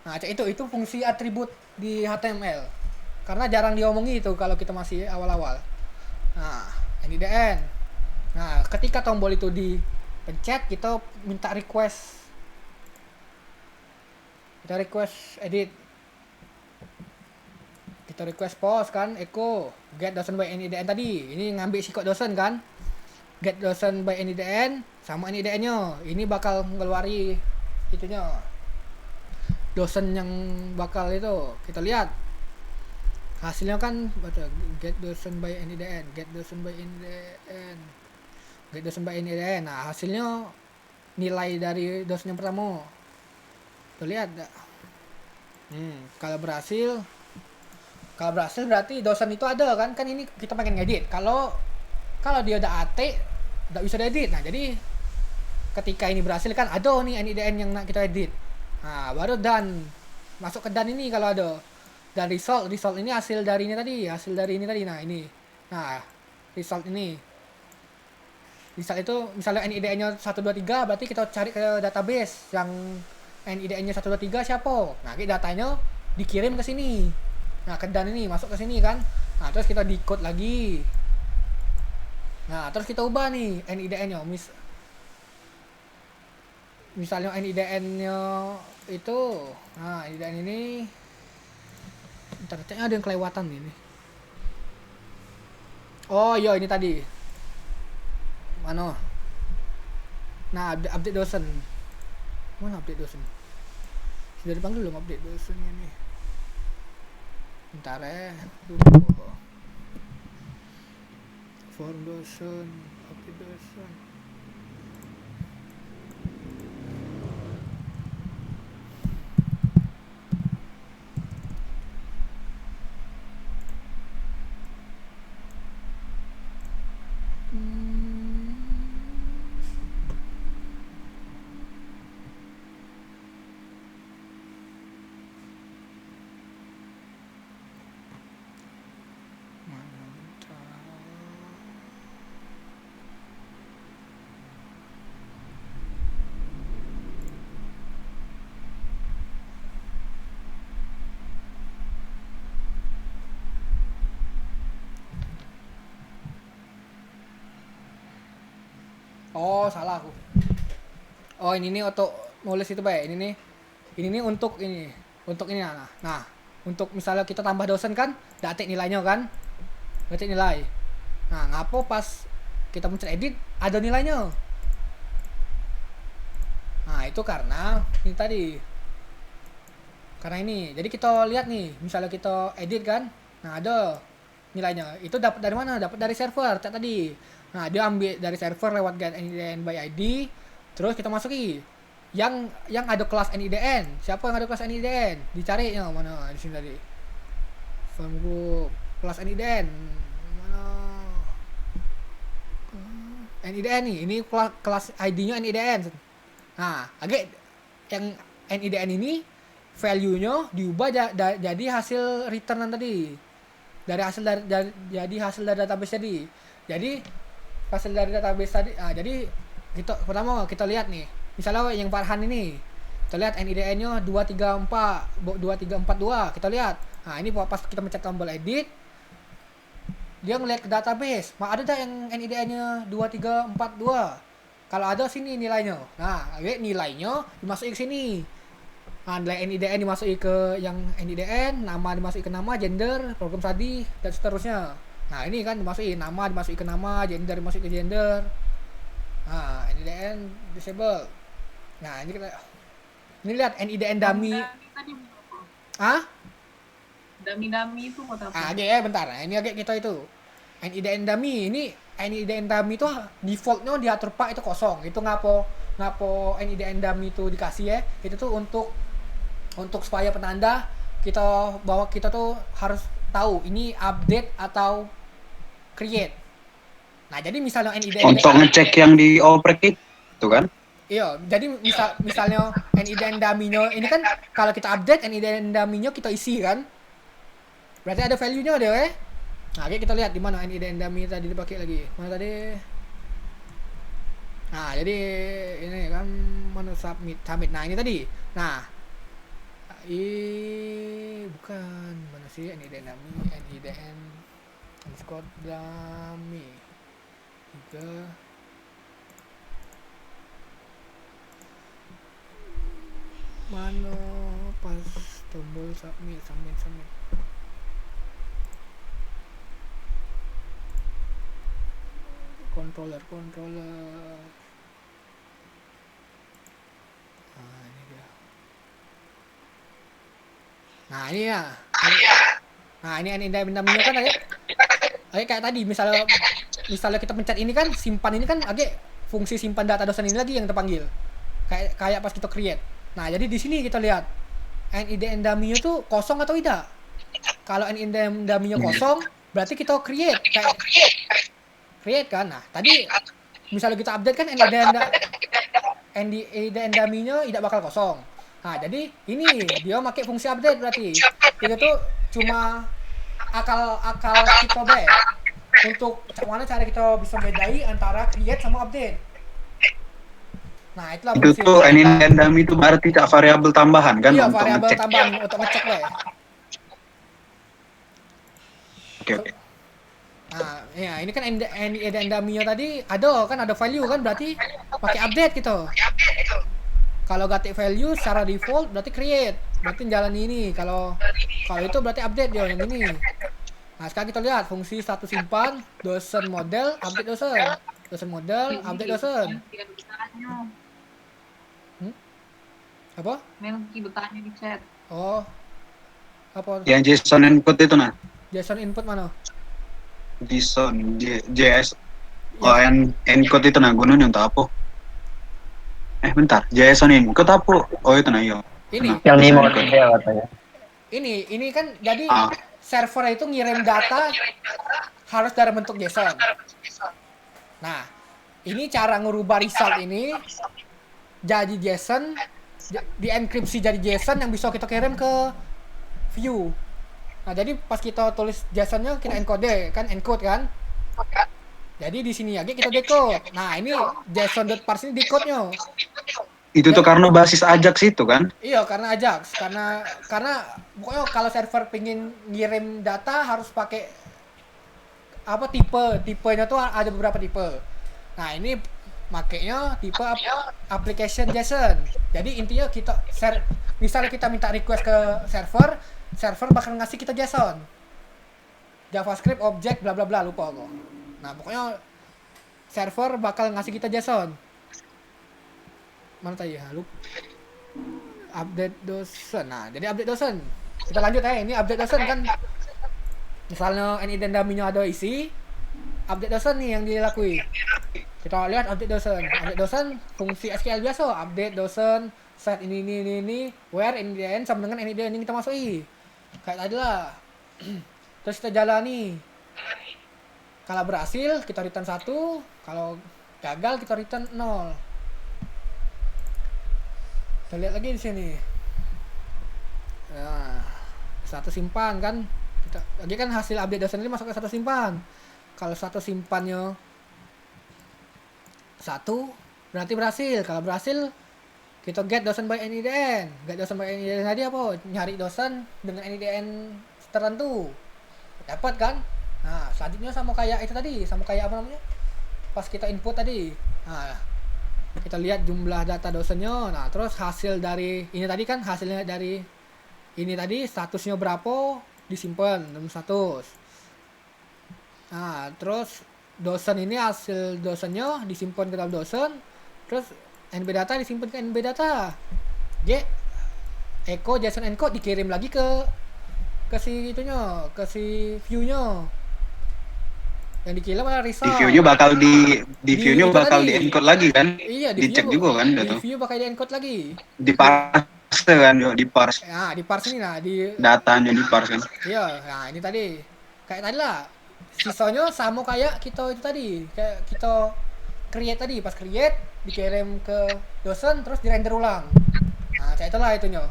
Nah, itu fungsi atribut di HTML. Karena jarang diomongi itu kalau kita masih awal-awal. Nah, NIDN. Nah, ketika tombol itu dipencet, kita minta request. Kita request edit. Kita request post kan, echo get dosen by NIDN tadi. Ini ngambil si kod dosen kan. get dosen by NIDN sama NIDN-nya. Ini bakal ngeluari itunya. Dosen yang bakal itu kita lihat. Hasilnya kan baca get dosen by NIDN, get dosen by NIDN. Get dosen by NIDN. Nah, hasilnya nilai dari dosen yang pertama. Tuh lihat. Kalau berhasil berarti dosen itu ada kan ini kita pengen ngedit. Kalau dia udah AT nggak bisa diedit. Nah, jadi ketika ini berhasil kan ada nih NIDN yang nak kita edit. Nah, baru dan masuk ke dan ini kalau ada. Dan result ini hasil dari ini tadi. Nah, ini. Nah, result ini. Result itu misalnya NIDN-nya 123 berarti kita cari ke database yang NIDN-nya 123 siapa. Nah, datanya dikirim ke sini. Nah, ke dan ini masuk ke sini kan. Nah, terus kita decode lagi. Nah, terus kita ubah nih NIDN-nya. Misalnya NIDN-nya itu, nah NIDN ini internetnya ada yang kelewatan ini. Oh iya, ini tadi mana? Nah, update dosen. Mana update dosen? Sudah dipanggil belum update dosennya nih? Bentar ya, tunggu. Form dosen, update dosen. Oh, salah aku. Oh, ini nih auto nulis itu, Bay. Ini nih untuk ini. Untuk ini nah. Untuk misalnya kita tambah dosen kan, datik nilainya kan? Datik nilai. Nah, ngapo pas kita mencet edit ada nilainya. Nah, itu karena ini tadi. Karena ini. Jadi kita lihat nih, misalnya kita edit kan. Nah, ada nilainya. Itu dapat dari mana? Dapat dari server tadi. Nah, dia ambil dari server lewat get NIDN by ID, terus kita masuki yang ada kelas NIDN. Siapa yang ada kelas NIDN? Dicari yang mana di sini tadi. Form group kelas NIDN. Mana? NIDN nih, ini kelas ID-nya NIDN. Nah, agak yang NIDN ini value-nya diubah jadi hasil returnan tadi. Jadi hasil dari database tadi. Jadi hasil dari database tadi. Nah, jadi pertama kita lihat nih. Misalnya yang Farhan ini. Kita lihat NIDN-nya 2342. Kita lihat. Nah, ini pas kita mencet tombol edit, dia ngelihat ke database. Ada tak yang NIDN-nya 2342? Kalau ada sini nilainya. Nah, nilainya dimasukin ke sini. Nah, nilai NIDN dimasukin ke yang NIDN, nama dimasukin ke nama, gender, program tadi, dan seterusnya. Nah, ini kan dimasukin nama, dimasukin ke nama, gender dimasukin ke gender. Nah, NIDN disable. Nah, ini lihat NIDN dummy. Dummy itu mau apa? Bentar. Nah, ini agak kita itu. NIDN dummy itu defaultnya diatur Pak itu kosong. Itu ngapo NIDN dummy itu dikasih ya. Itu tuh untuk supaya penanda kita tuh harus tahu ini update atau create. Nah, jadi misalnya NIDN untuk ngecek yang dioprek itu kan. Iya, jadi misalnya NIDN dummy-nya ini kan kalau kita update NIDN dummy-nya kita isi kan. Berarti ada value-nya deh, ya. Nah, kita lihat di mana NIDN dummy tadi dipakai lagi. Mana tadi? Nah, jadi ini kan mana submit. Nah, ini tadi. Nah, bukan mana sih NIDN dummy, NIDN underscore dummy 3. Mana pas tombol submit. controller. Nah, ini dia. Nah, ini ya. Nah, ini endami-endaminya kan agak kayak tadi misalnya kita pencet ini kan, simpan ini kan agak fungsi simpan data dosen ini lagi yang terpanggil. Kayak pas kita create. Nah, jadi di sini kita lihat NID endaminya tuh kosong atau tidak. Kalau NID endaminya kosong, berarti kita create kan. Nah, tadi misalnya kita update kan NID endaminya tidak bakal kosong. Nah, jadi ini dia pakai fungsi update berarti. Itu tuh cuma akal kita deh. Untuk mana cara kita bisa bedai antara create sama update. Nah, itulah Itu fungsi. tuh ini endami itu berarti tak variabel tambahan kan Iya, untuk variabel ngecek. tambahan untuk ngecek deh. Oke. Nah, ya ini kan endaminya tadi ada value kan, berarti pakai update gitu. Kalau ganti value secara default berarti create, berarti jalan ini. Kalau itu berarti update dia yang ini. Nah, sekarang kita lihat fungsi status simpan, dosen model, update dosen model, update dosen. Tidak bertanya. Apa? Melki bertanya di chat. Oh, apa? Yang JSON input itu nah. JSON input mana? JSON JS encode itu nah gunanya untuk apa? Bentar, JSON input apa? Oh itu nah iya. Ini, Yang di JSON model encode. katanya. ini kan jadi Ah. server itu ngirim data harus dalam bentuk JSON. Nah, ini cara ngerubah result ini jadi JSON, dienkripsi jadi JSON yang bisa kita kirim ke view. Nah, jadi pas kita tulis JSON-nya kita encode kan? Jadi di sini aja kita decode. Nah, ini JSON.parse ini decode-nya. Itu tuh karena basis Ajax itu kan? Iya, karena Ajax. Karena pokoknya kalau server pengen ngirim data harus pakai apa tipenya tuh ada beberapa tipe. Nah, ini makanya tipe application JSON. Jadi intinya misalnya kita minta request ke server bakal ngasih kita JSON. JavaScript object bla bla bla, lupa kok. Nah, pokoknya server bakal ngasih kita JSON. Mana tadi ya? Lupa. Update dosen. Nah, jadi update dosen. Kita lanjut ya. Ini update dosen kan. Misalnya NID endaminya ada isi, update dosen nih yang dilakui. Kita lihat update dosen. Update dosen fungsi SQL biasa, update dosen set ini where NIDN sama dengan NIDN yang kita masuki. Kayak tadi lah. Terus kita jalani. Kalau berhasil kita return 1, kalau gagal kita return 0. Kita lihat lagi di sini. Nah, satu simpan kan. Lagi kan hasil update dosen ini masuk ke satu simpan. Kalau satu simpannya 1 berarti berhasil. Kalau berhasil kita get dosen by NIDN. Get dosen by NIDN tadi apa? Nyari dosen dengan NIDN tertentu. Dapat kan? Nah, selanjutnya sama kayak itu tadi, sama kayak apa namanya? Pas kita input tadi. Nah, kita lihat jumlah data dosennya. Nah, terus hasil dari ini tadi kan hasilnya dari ini tadi statusnya berapa disimpan dalam status. Nah, terus dosen ini hasil dosennya disimpan ke dalam dosen. Terus NB data disimpan ke NB data. Echo JSON encode dikirim lagi ke si itunya, ke si view-nya. Yang dikirim adalah result. Di view-nya bakal di view-nya itu bakal tadi. di-encode lagi kan? Iya, Dicek juga kan di itu. view bakal di-encode lagi. Di parse kan, di parse Nah, di parse ini lah, di datanya di parse kan. iya, nah ini tadi. Kayak tadi lah. Sisanya sama kayak kita itu tadi. Kayak kita create tadi, pas create dikirim ke dosen terus di-render ulang. Nah, kayak itulah itunya.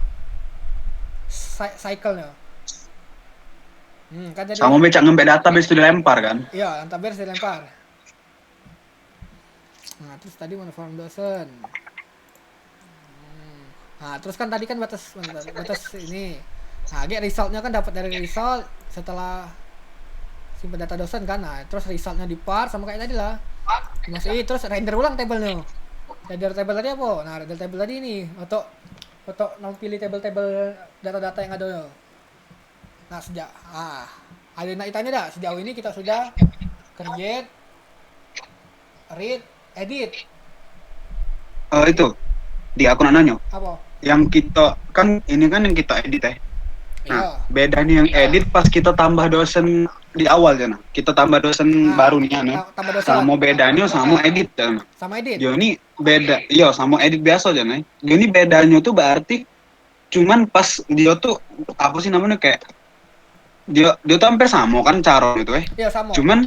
Cycle-nya. Kan jadi Sama becak ngembek database itu dilempar kan? iya, database dilempar. Nah, terus tadi mana form dosen. Nah, terus kan tadi kan batas ini. Nah, resultnya kan dapat dari result setelah simpan data dosen kan. Nah, terus resultnya di parse sama kayak tadi lah. Masih terus render ulang tabelnya. Render table tadi apa? Nah, render table tadi ini untuk pilih table-table data-data yang ada. Nah, ada yang nak ditanya dah? Sejauh ini kita sudah create read, edit. Itu di akun nanya. Apa? Yang kita kan ini kan yang kita edit Iya. Nah, bedanya yang edit pas kita tambah dosen di awal Jana. Kita tambah dosen Nah, baru nih Jana. tambah dosen. Sama bedanya sama edit Jana. Sama edit. Dia ini beda, iya sama edit biasa Jana. Dia ini bedanya tuh berarti cuman pas dia tuh apa sih namanya kayak dia tuh hampir sama kan caranya itu Iya, sama. Cuman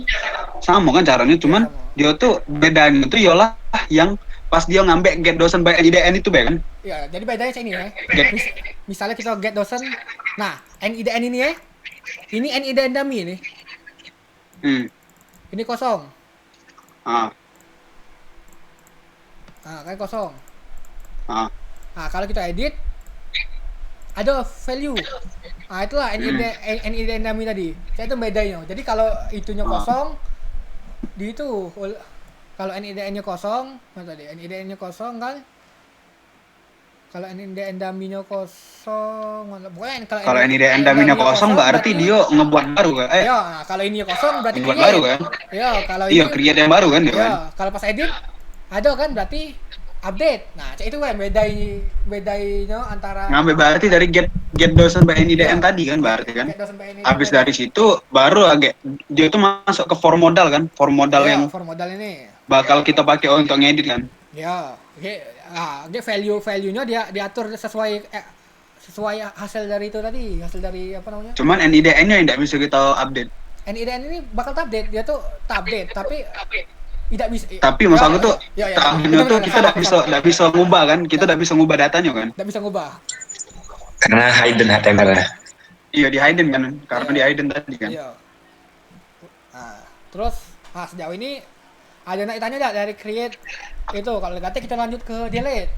sama kan caranya, cuman sama. dia tuh bedanya tuh ialah yang pas dia ngambil get dosen by NIDN itu be kan. Iya, jadi bedanya ini ya. Get, Misalnya kita get dosen, nah NIDN ini ya, ini NIDN dummy nih, ini kosong, ah, nah kan kosong. ah. Nah kalau kita edit, ada value, nah itulah NIDN dummy tadi. Saya itu bedanya. Jadi kalau itunya kosong, di itu kalau NIDN-nya kosong, mana tadi? NIDN-nya kosong kan? Kalau NIDN dummy-nya kosong, bukan Kalau NIDN dummy-nya kosong berarti dia ngebuat baru kan? Iya, nah, kalau ini kosong berarti Ngebuat create. baru kan? Iya, kalau Iya, ini create yang baru kan dia kan? iya, kalau pas edit ada kan berarti update. Nah, itu kan bedanya antara Ngambil berarti dari get dosen by NIDN tadi kan berarti kan? get dosen by NIDN Habis tadi. dari situ baru agak dia tuh masuk ke form modal kan? Form modal Iya, yang for modal ini. bakal kita pakai untuk ngedit kan? Ya, oke, value-nya dia diatur sesuai hasil dari itu tadi, hasil dari apa namanya? Cuman NIDN-nya yang tidak bisa kita update. NIDN ini bakal update, dia tuh update tapi tidak bisa. Tapi maksud aku tuh tahunnya tuh kita tidak bisa ngubah kan? Kita tidak bisa ngubah datanya kan? Tidak bisa ngubah. Karena hidden HTML. Iya di hidden kan? Karena di hidden tadi kan? Iya. Nah, terus sejauh ini ada yang tanya enggak dari create itu, kalau negatif kita lanjut ke delete,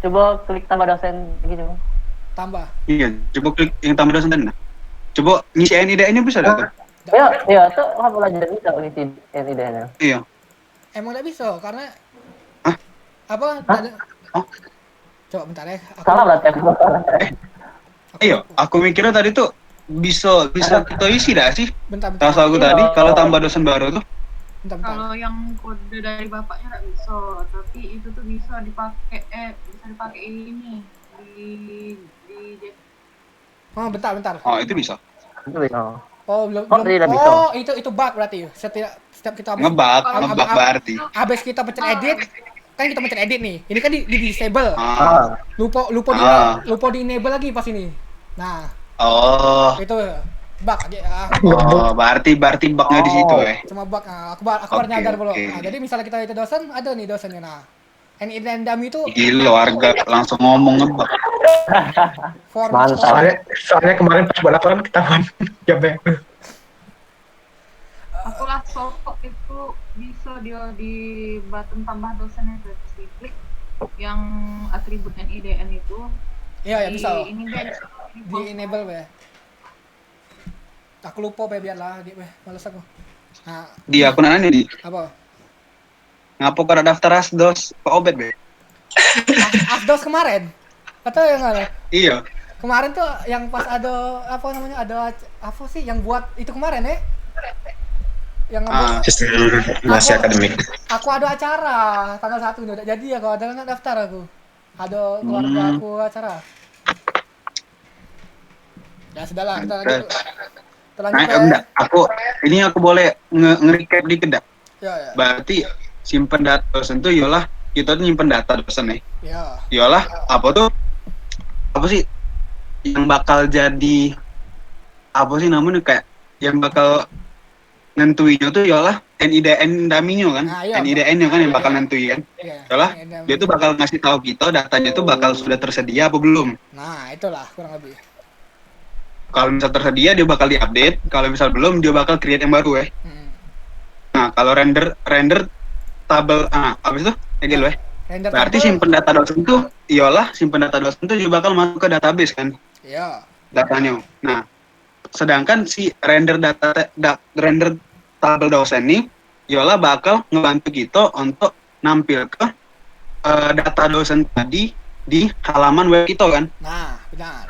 Coba klik tambah dosen gitu. tambah. Iya, coba klik yang tambah dosen tadi. Nah. Coba ngisi NIDN-nya bisa nggak tuh? Iya, tuh kamu belajar bisa ngisi NIDN-nya. Iya. Emang enggak bisa karena Hah? apa? Hah? Ada- Oh. Coba bentar ya. Salah berarti aku. Iya, aku mikirnya tadi tuh bisa kita isi dah sih. Bentar. Rasa aku Iya. tadi kalau tambah dosen baru tuh. Bentar. Kalau yang kode dari bapaknya nggak bisa, tapi itu tuh bisa dipakai ini di Oh, bentar. Oh, itu bisa. Itu bisa. Oh, belum. Oh, tidak bisa. Oh, itu bug berarti. Setiap kita Ngebug ab- berarti. habis kita pencet edit, kan kita pencet edit nih. Ini kan di disable. Ah. Lupa di enable lagi pas ini. Nah, Oh. itu bug aja. Oh, berarti bugnya di situ Cuma bug. Nah, aku baru Oke, nyadar belum. oke. Nah, jadi misalnya kita itu dosen, ada nih dosennya. Nah, NIDN dummy itu Gila warga langsung ngomong ngebug. form. Mantap. Soalnya kemarin pas balapan ketahuan. Ya be. aku lah sosok itu bisa dia di button tambah dosen itu di klik yang atribut NIDN itu. Iya, ya bisa. Ini deh. Di enable be. Aku lupa be, biarlah di be. Males aku. Nah, Di akun aneh di. apa? Ngapa kada daftar asdos ke obet be? Asdos kemarin. Atau yang mana? Iya. Kemarin tuh yang pas ada apa namanya? Ada apa sih yang buat itu kemarin ya? Yang ngebuat Sistem masih akademik. aku ada acara tanggal 1 nih udah jadi ya, kalau ada nggak daftar aku. Ada keluarga aku acara. Ya sudahlah, kita lanjut. Kita lanjut Nah, ya. enggak. Aku boleh nge-recap dikit dah. Ya. Berarti simpen data dosen tuh ialah kita tuh nyimpen data dosen nih. Ya. Ialah apa sih yang bakal jadi apa sih namanya kayak yang bakal nentuinnya tuh ialah NIDN dummy-nya kan. Nah, iya. NIDN-nya kan yang bakal nentuin kan. Iya. Ialah dia tuh bakal ngasih tahu kita datanya tuh bakal sudah tersedia apa belum. Nah, itulah kurang lebih. Kalau misal tersedia dia bakal diupdate, kalau misal belum dia bakal create yang baru Nah, kalau render tabel apa itu? Kayak gitu Render Berarti tabel. simpen data dosen tuh simpen data dosen tuh juga bakal masuk ke database kan Iya. datanya. Nah, sedangkan si render render tabel dosen nih ialah bakal ngebantu kita untuk nampil ke data dosen tadi di halaman web kita kan. Nah, benar.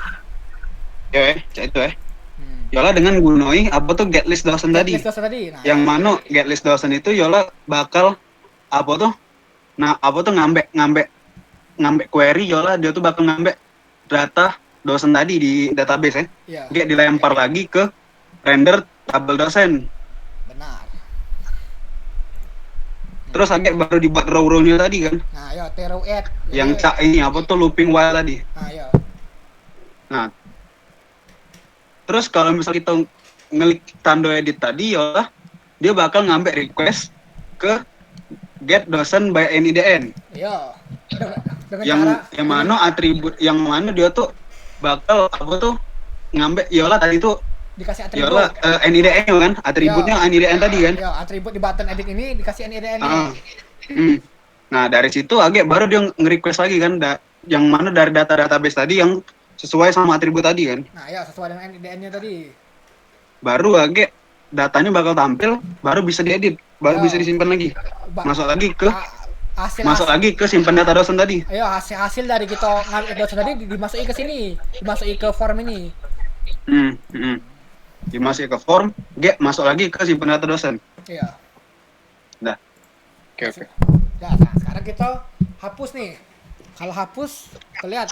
Ya, itu Hmm. Yola dengan gunoi apa tuh get list dosen tadi. List dosen tadi. Nah, Yang mana get list dosen itu Yola bakal apa tuh? Nah, apa tuh ngambek query Yola dia tuh bakal ngambek data dosen tadi di database ya. iya, Dia dilempar lagi ke render tabel dosen. benar. Terus agak baru dibuat row-row-nya tadi kan. Nah, ya tero add. Yang cak ini apa tuh looping while tadi. Nah, ya. Nah, terus kalau misal kita ngelik tanda edit tadi Yola, dia bakal ngambil request ke get dosen by NIDN. Iya. Dengan yang cara yang mana atribut yang mana dia tuh bakal apa tuh ngambil Yola tadi tuh dikasih atribut. Yola NIDN kan atributnya NIDN tadi kan. Ya, atribut di button edit ini dikasih NIDN. Ah. Nah dari situ agak baru dia nge-request lagi kan yang mana dari data database tadi yang sesuai sama atribut tadi kan. Nah, ya sesuai dengan NIDN-nya tadi. Baru agak datanya bakal tampil, baru bisa diedit, baru Ya. bisa disimpan lagi. Masuk lagi ke Hasil lagi ke simpan data dosen tadi. ayo hasil dari kita ngambil dosen tadi dimasukin ke sini, dimasukin ke form ini. Dimasukin ke form, masuk lagi ke simpan data dosen. Iya. Dah. Oke. Nah, sekarang kita hapus nih. Kalau hapus, kita lihat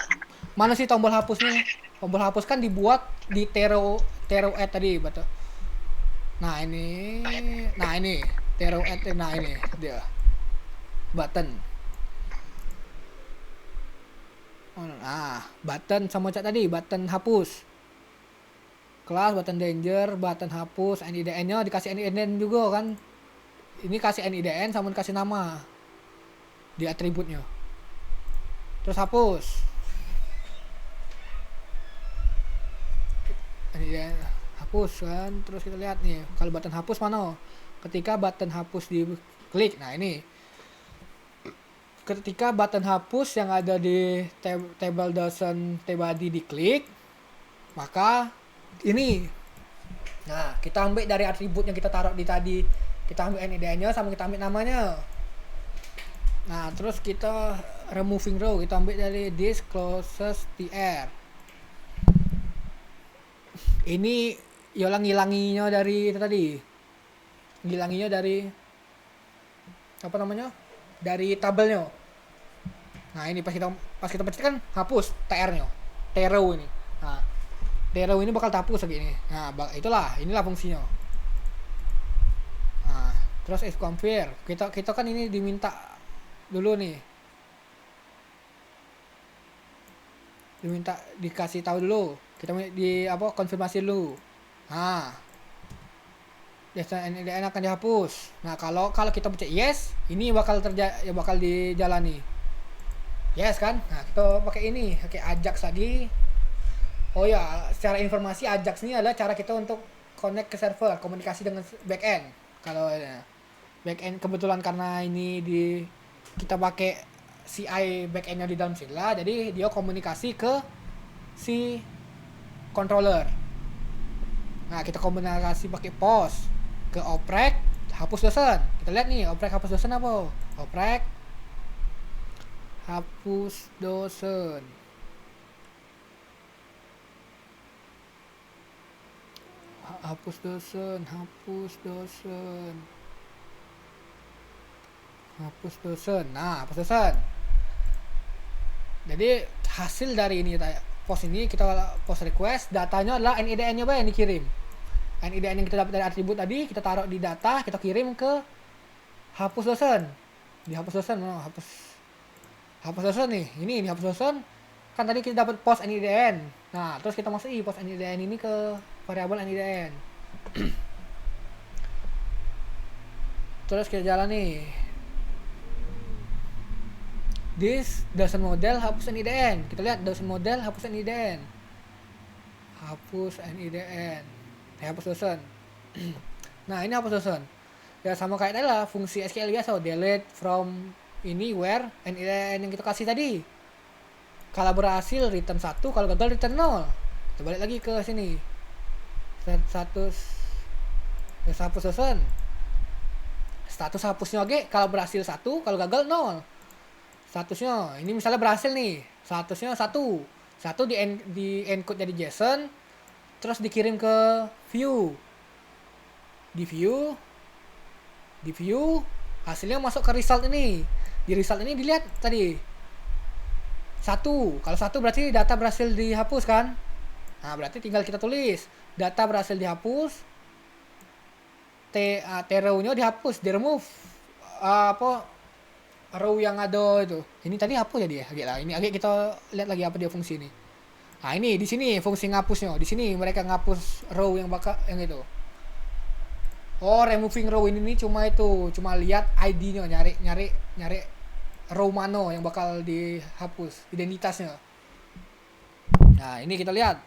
mana sih tombol hapus nih? Tombol hapus kan dibuat di tero add tadi, betul. Nah ini tero add, nah ini dia button. Nah, button sama chat tadi, button hapus. Kelas, button danger, button hapus, NIDN-nya dikasih NIDN juga kan. Ini kasih NIDN sama dikasih nama di atributnya. Terus hapus. NIDN hapus kan. Terus kita lihat nih, kalau button hapus mana? Ketika button hapus diklik, nah ini. Ketika button hapus yang ada di table dosen tbody diklik, maka ini. Nah, kita ambil dari atribut yang kita taruh di tadi. Kita ambil NIDN-nya sama kita ambil namanya. Nah, terus kita removing row, kita ambil dari this closest tr. Ini Yola ngilanginya dari itu tadi. Ngilanginya dari apa namanya? Dari tabelnya. Nah, ini pas kita pencet kan hapus tr-nya. Tero ini. Nah, tero ini bakal hapus lagi ini. Nah, inilah fungsinya. Nah, terus if compare, kita kan ini diminta dulu nih. Dikasih tahu dulu. Kita konfirmasi dulu. Nah, NIDN akan dihapus. Nah, kalau kita pencet yes, ini bakal dijalani. Yes kan? Nah, kita pakai ini, pakai Ajax tadi. Oh ya, secara informasi Ajax ini adalah cara kita untuk connect ke server, komunikasi dengan backend. Kalau backend kebetulan karena ini kita pakai CI backendnya di dalam Sila, jadi dia komunikasi ke si controller. Nah, kita komunikasi pakai post ke oprek hapus dosen. Kita lihat nih, oprek hapus dosen apa? Oprek hapus dosen. Hapus dosen. Nah, hapus dosen. Jadi hasil dari ini post ini kita post request, datanya adalah NIDN-nya yang dikirim. NIDN yang kita dapat dari atribut tadi kita taruh di data, kita kirim ke hapus dosen. Di hapus dosen hapus dosen nih. Ini hapus dosen. Kan tadi kita dapat post NIDN. Nah, terus kita masukin post NIDN ini ke variabel NIDN. Terus kita jalan nih. This dosen model hapus NIDN. Kita lihat dosen model hapus NIDN. Hapus NIDN. Hapus dosen. Nah, ini hapus dosen. Ya sama kayak tadi lah, fungsi SQL biasa, delete from ini where NIDN yang kita kasih tadi. Kalau berhasil return 1, kalau gagal return 0. Kita balik lagi ke sini. Status hapus dosen. Status hapusnya kalau berhasil 1, kalau gagal 0. Statusnya ini misalnya berhasil nih, statusnya 1 di encode jadi JSON, terus dikirim ke view. Di view hasilnya masuk ke result ini. Di result ini dilihat tadi 1. Kalau 1 berarti data berhasil dihapus kan? Nah, berarti tinggal kita tulis data berhasil dihapus. Row-nya dihapus, di remove row yang ada itu. Ini tadi hapus jadi ya, agak lah. Ini agak kita lihat lagi apa dia fungsi ini. Nah, ini di sini fungsi ngapusnya. Di sini mereka ngapus row yang yang itu. Oh, removing row ini cuma lihat ID-nya, nyari row mana yang bakal dihapus, identitasnya. Nah, ini kita lihat.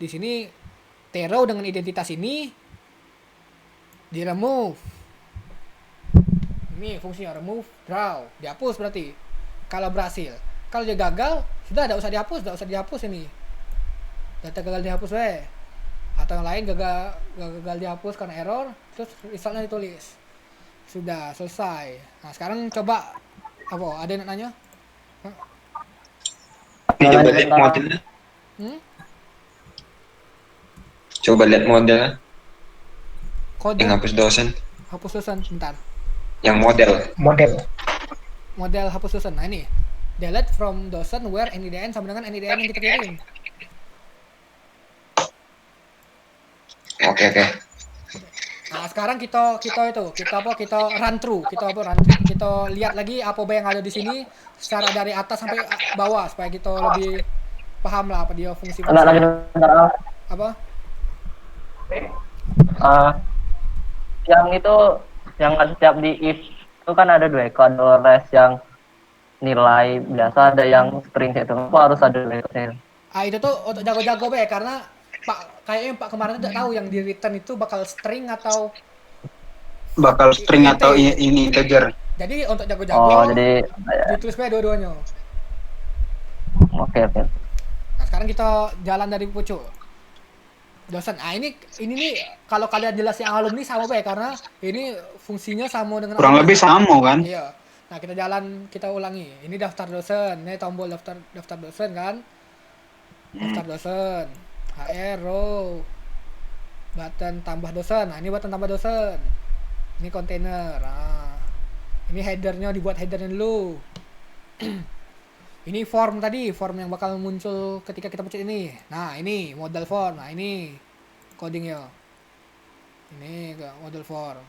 Di sini row dengan identitas ini di remove. Ini fungsinya remove, draw, dihapus berarti. Kalau berhasil. Kalau dia gagal, sudah tidak usah dihapus ini. Data gagal dihapus atau yang lain gagal dihapus karena error, terus resultnya ditulis. Sudah selesai. Nah, sekarang coba apa? Ada yang nanya? Coba lihat modelnya. Coba lihat modelnya. Kode Yang hapus dosen. hapus dosen, bentar. Yang Model hapus dosen. Nah, ini. Delete from dosen where NIDN sama dengan NIDN yang kita kirim. Oke. Nah, sekarang kita run through, kita lihat lagi apa yang ada di sini secara dari atas sampai bawah supaya kita lebih paham lah apa dia fungsi. Enggak lagi bentar. Apa? Yang itu yang setiap di if itu kan ada 2 ekor, ada res yang nilai biasa, ada yang string itu. Apa harus ada 2 ekor? Itu tuh untuk jago-jago karena kayaknya Pak kemarin tidak tahu yang di return itu bakal string atau ini integer. Jadi untuk jago-jago jadi ditulis dua-duanya. Oke. Nah, sekarang kita jalan dari pucuk dosen. Nah, ini nih kalau kalian jelas yang alumni sama karena ini fungsinya sama dengan Kurang lebih sama kan? Iya. Nah, kita ulangi. Ini daftar dosen, ini tombol daftar dosen kan? Daftar dosen. HR row. Button tambah dosen. Nah, ini button tambah dosen. Ini kontainer. Nah, ini headernya dibuat headernya dulu. Ini form yang bakal muncul ketika kita pencet ini. Nah, ini model form. Nah, ini codingnya. Ini model form.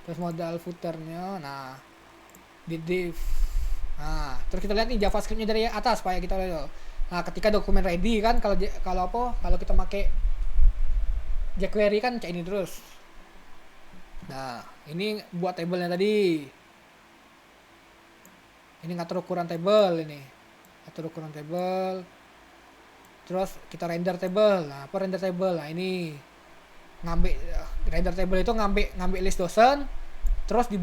Terus model footernya. Nah, di div. Nah, terus kita lihat nih JavaScript-nya dari atas supaya kita lihat. Nah, ketika dokumen ready kan kalau kita pakai jQuery kan kayak ini terus. Nah, ini buat tabelnya tadi. Ini ngatur ukuran table ini. Atur ukuran table. Terus kita render table. Nah, apa render table? Nah, ini render table itu ngambil list dosen terus di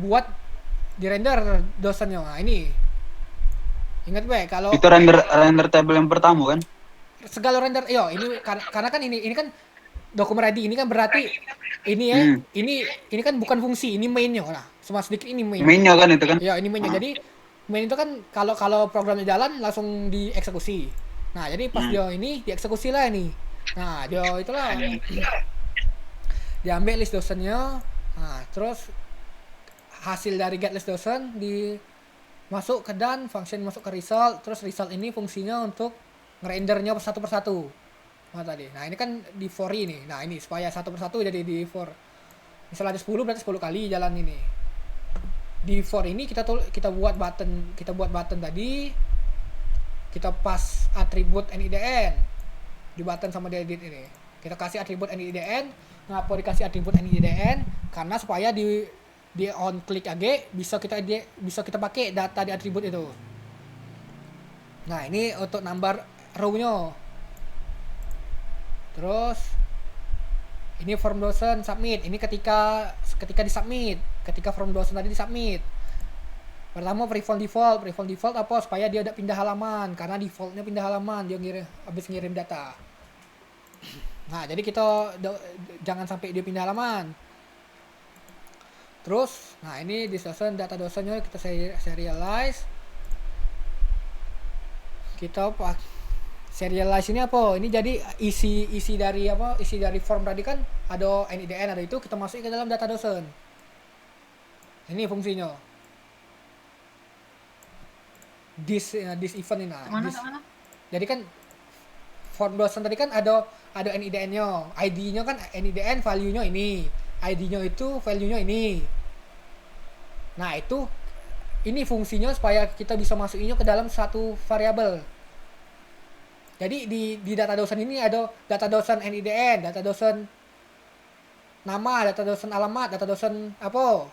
render dosennya. Nah, ini. Ingat kalau itu render table yang pertama kan? Segala render ini karena kan ini kan dokumen ready ini kan berarti ini ya. Ini kan bukan fungsi, ini mainnya. Nah, cuma sedikit ini main. Mainnya kan itu kan? Ya, ini mainnya. Jadi main itu kan kalau programnya jalan langsung dieksekusi. Nah, jadi pas dia ini dieksekusi lah ini. Nah, dia itulah diambil list dosennya. Nah, terus hasil dari get list dosen masuk ke done, function masuk ke result, terus result ini fungsinya untuk ngerendernya satu persatu. Nah, tadi. Nah, ini kan di for ini. Nah, ini supaya satu persatu jadi di for. Misalnya ada 10 berarti 10 kali jalan ini. Di for ini kita buat button tadi. Kita pas atribut NIDN di button sama di edit ini. Kita kasih atribut NIDN. Ngapa dikasih atribut NIDN? Karena supaya di on click aja bisa kita pakai data di atribut itu. Nah, ini untuk nambah row-nya. Terus ini form dosen submit. Ini ketika disubmit, ketika form dosen tadi disubmit. Pertama preform default apa supaya dia tidak pindah halaman karena defaultnya pindah halaman dia habis ngirim data. Nah, jadi kita jangan sampai dia pindah halaman. Terus, nah ini di dosen data dosennya kita serialize. Kita Serialize ini apa? Ini jadi isi dari apa? Isi dari form tadi kan ada NIDN, ada itu kita masukin ke dalam data dosen. Ini fungsinya. This event ini. Nah, Mana this- mana? jadi kan form dosen tadi kan ada NIDN-nya, ID-nya kan NIDN, value-nya ini, ID-nya itu value-nya ini. Nah itu ini fungsinya supaya kita bisa masukinnya ke dalam satu variabel. Jadi di data dosen ini ada data dosen NIDN, data dosen nama, data dosen alamat, data dosen apa?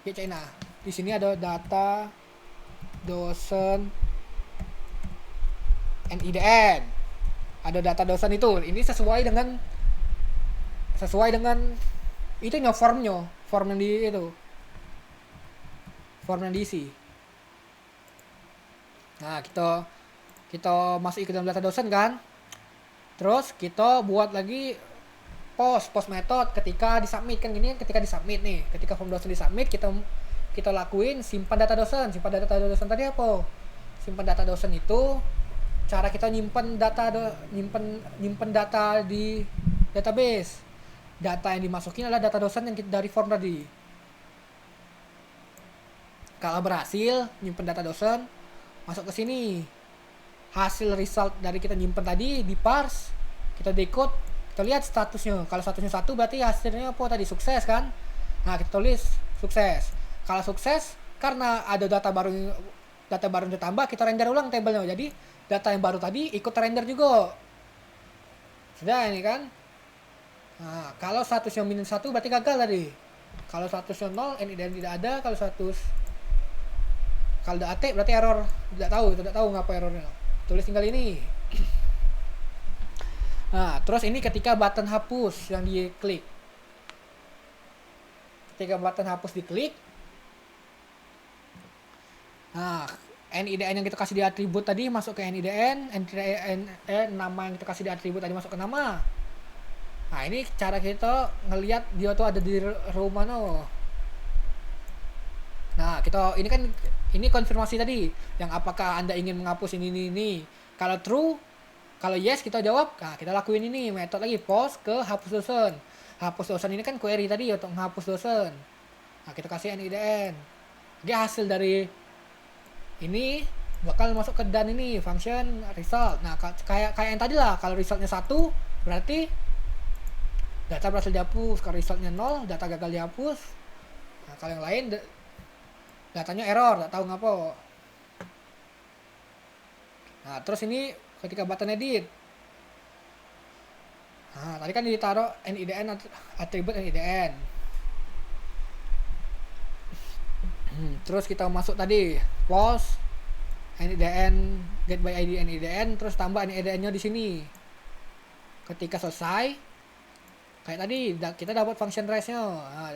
Ya China. Di sini ada data dosen NIDN. Ada data dosen itu. Ini sesuai dengan itu formnya, form yang di itu. Form yang diisi. Nah, kita masukin ke dalam data dosen kan. Terus kita buat lagi post method ketika disubmit kan gini, ketika disubmit nih, ketika form dosen disubmit kita lakuin simpan data dosen. Simpan data dosen tadi apa? Simpan data dosen itu cara kita nyimpen data di database. Data yang dimasukin adalah data dosen yang dari form tadi. Kalau berhasil nyimpen data dosen, masuk ke sini. Hasil result dari kita nyimpen tadi di parse, kita decode, kita lihat statusnya. Kalau statusnya 1 berarti hasilnya apa tadi? Sukses kan? Nah, kita tulis sukses. Kalau sukses karena ada data baru yang ditambah, kita render ulang tabelnya. Jadi data yang baru tadi ikut render juga. Sudah ini kan? Nah, kalau statusnya -1 berarti gagal tadi. Kalau statusnya 0, NIDN tidak ada. Kalau udah AT berarti error. Tidak tahu ngapa errornya. Tulis tinggal ini. Nah, terus ini ketika button hapus yang diklik. Ketika button hapus diklik. Nah, NIDN yang kita kasih di atribut tadi masuk ke NIDN, nama yang kita kasih di atribut tadi masuk ke nama. Nah, ini cara kita ngelihat dia tuh ada di row mana. Nah, ini konfirmasi tadi yang apakah Anda ingin menghapus ini. Kalau true, kalau yes kita jawab. Nah, kita lakuin ini metode lagi post ke hapus dosen. Hapus dosen ini kan query tadi untuk menghapus dosen. Nah, kita kasih NIDN. Dia hasil dari ini bakal masuk ke dan ini function result. Nah, kayak yang tadi lah, kalau resultnya 1 berarti data berhasil dihapus. Kalau resultnya 0 data gagal dihapus. Nah, kalau yang lain datanya error, tak tahu ngapa. Nah, terus ini ketika button edit. Nah, tadi kan ditaruh NIDN, atribut NIDN. Terus kita masuk tadi post NIDN get by ID NIDN, terus tambah NIDN-nya di sini. Ketika selesai, kayak tadi kita dapat function trace-nya. Nah,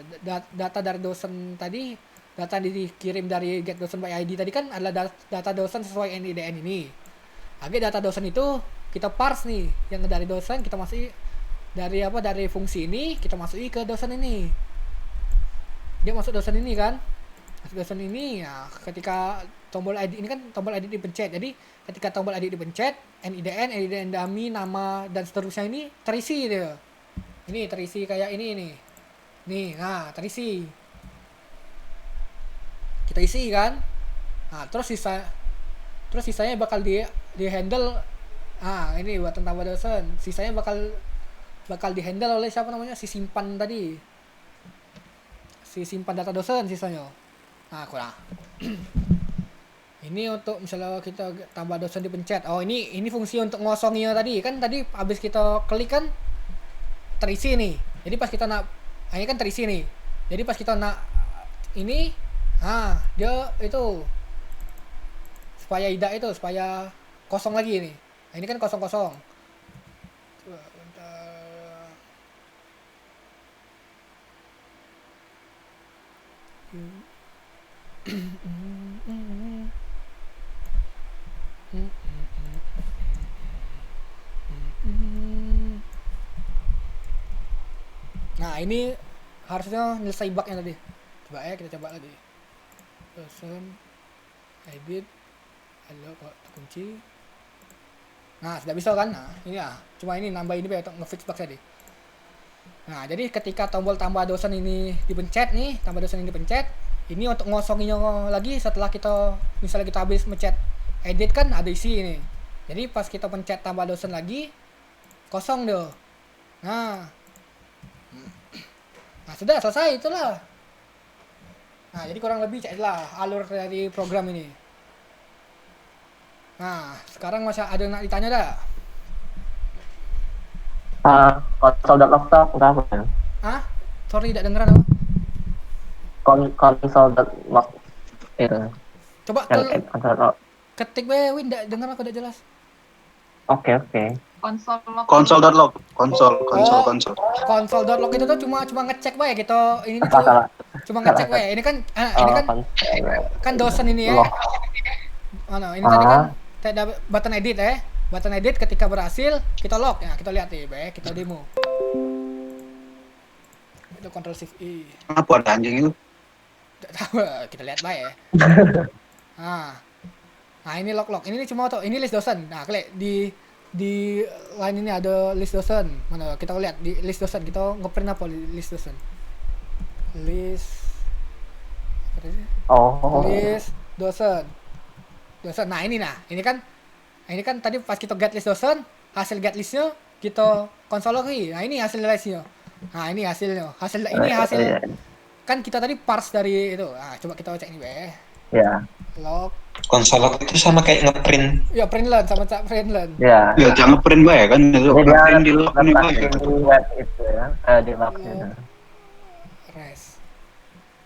data dari dosen tadi, data dikirim dari get dosen by ID tadi kan adalah data dosen sesuai NIDN ini. Lagi data dosen itu kita parse nih, yang dari dosen kita masih dari fungsi ini kita masuki ke dosen ini. Dia masuk dosen ini kan? Masuk dosen ini ya, ketika tombol ID ini kan tombol ID dipencet. Jadi ketika tombol ID dipencet, NIDN dummy, nama dan seterusnya ini terisi dia. Ini terisi kayak ini nih. Nih, nah terisi. Kita isi kan. Nah, terus sisanya bakal di handle. Ah, ini buat tambah dosen. Sisanya bakal di handle oleh siapa namanya? Si simpan tadi. Si simpan data dosen sisanya. Nah, kurang. Ini untuk misalnya kita tambah dosen dipencet. Oh, ini fungsi untuk ngosongnya tadi. Kan tadi habis kita klik kan terisi nih. Jadi pas kita ini kan terisi nih. Jadi pas kita ini, dia itu supaya kosong lagi nih. Nah, ini kan kosong. Bentar. Nah, ini harusnya nyelesai bugnya tadi. Coba ya, kita coba lagi. Dosen edit, halo kok terkunci. Nah, sudah bisa kan? Nah, ini ya. Cuma ini nambah ini biar untuk nge-fix bug tadi. Nah, jadi ketika tombol tambah dosen ini dipencet nih, tambah dosen ini dipencet, ini untuk ngosonginnya lagi setelah kita misalnya kita habis mencet edit kan ada isi ini. Jadi pas kita pencet tambah dosen lagi kosong deh. Nah. Nah, sudah selesai itulah. Nah, jadi kurang lebih ceklah alur dari program ini. Nah, sekarang masih ada yang nak ditanya dah? Console.log tuh apa ya? Ah? Sorry, tidak dengeran apa? Console.log itu. Coba Yang console.log. ketik Win, tidak dengar aku, tidak jelas. Oke. Console.log, konsol. Console.log itu tuh cuma ngecek bae gitu. Ini tuh Salah. cuma ngecek bae. Ini kan ini kan kan dosen ini ya. Log. Mana? Ini tadi kan ada button edit ya. Button edit ketika berhasil kita log. Ya, kita lihat nih, baik, kita demo. Itu Ctrl Shift I. Kenapa ada anjing itu? Tidak tahu, kita lihat baik ya. Nah, ini log. Ini cuma auto. Ini list dosen. Nah, klik di line ini ada list dosen. Mana? Kita lihat di list dosen. Kita ngeprint apa list dosen? List dosen. Nah, ini kan tadi pas kita get list dosen, hasil get listnya kita konsol lagi. Nah, ini hasil listnya. Nah, ini hasilnya. Hasil kan kita tadi parse dari itu. Nah, coba kita cek ini be. Ya. Log. Konsol itu sama kayak ngeprint. Ya, printlen sama cak printlen. Ya. Ya jangan print bae kan itu. Jadi dia Print di log ini bae. letakkan di web itu ya. Di log itu. Res.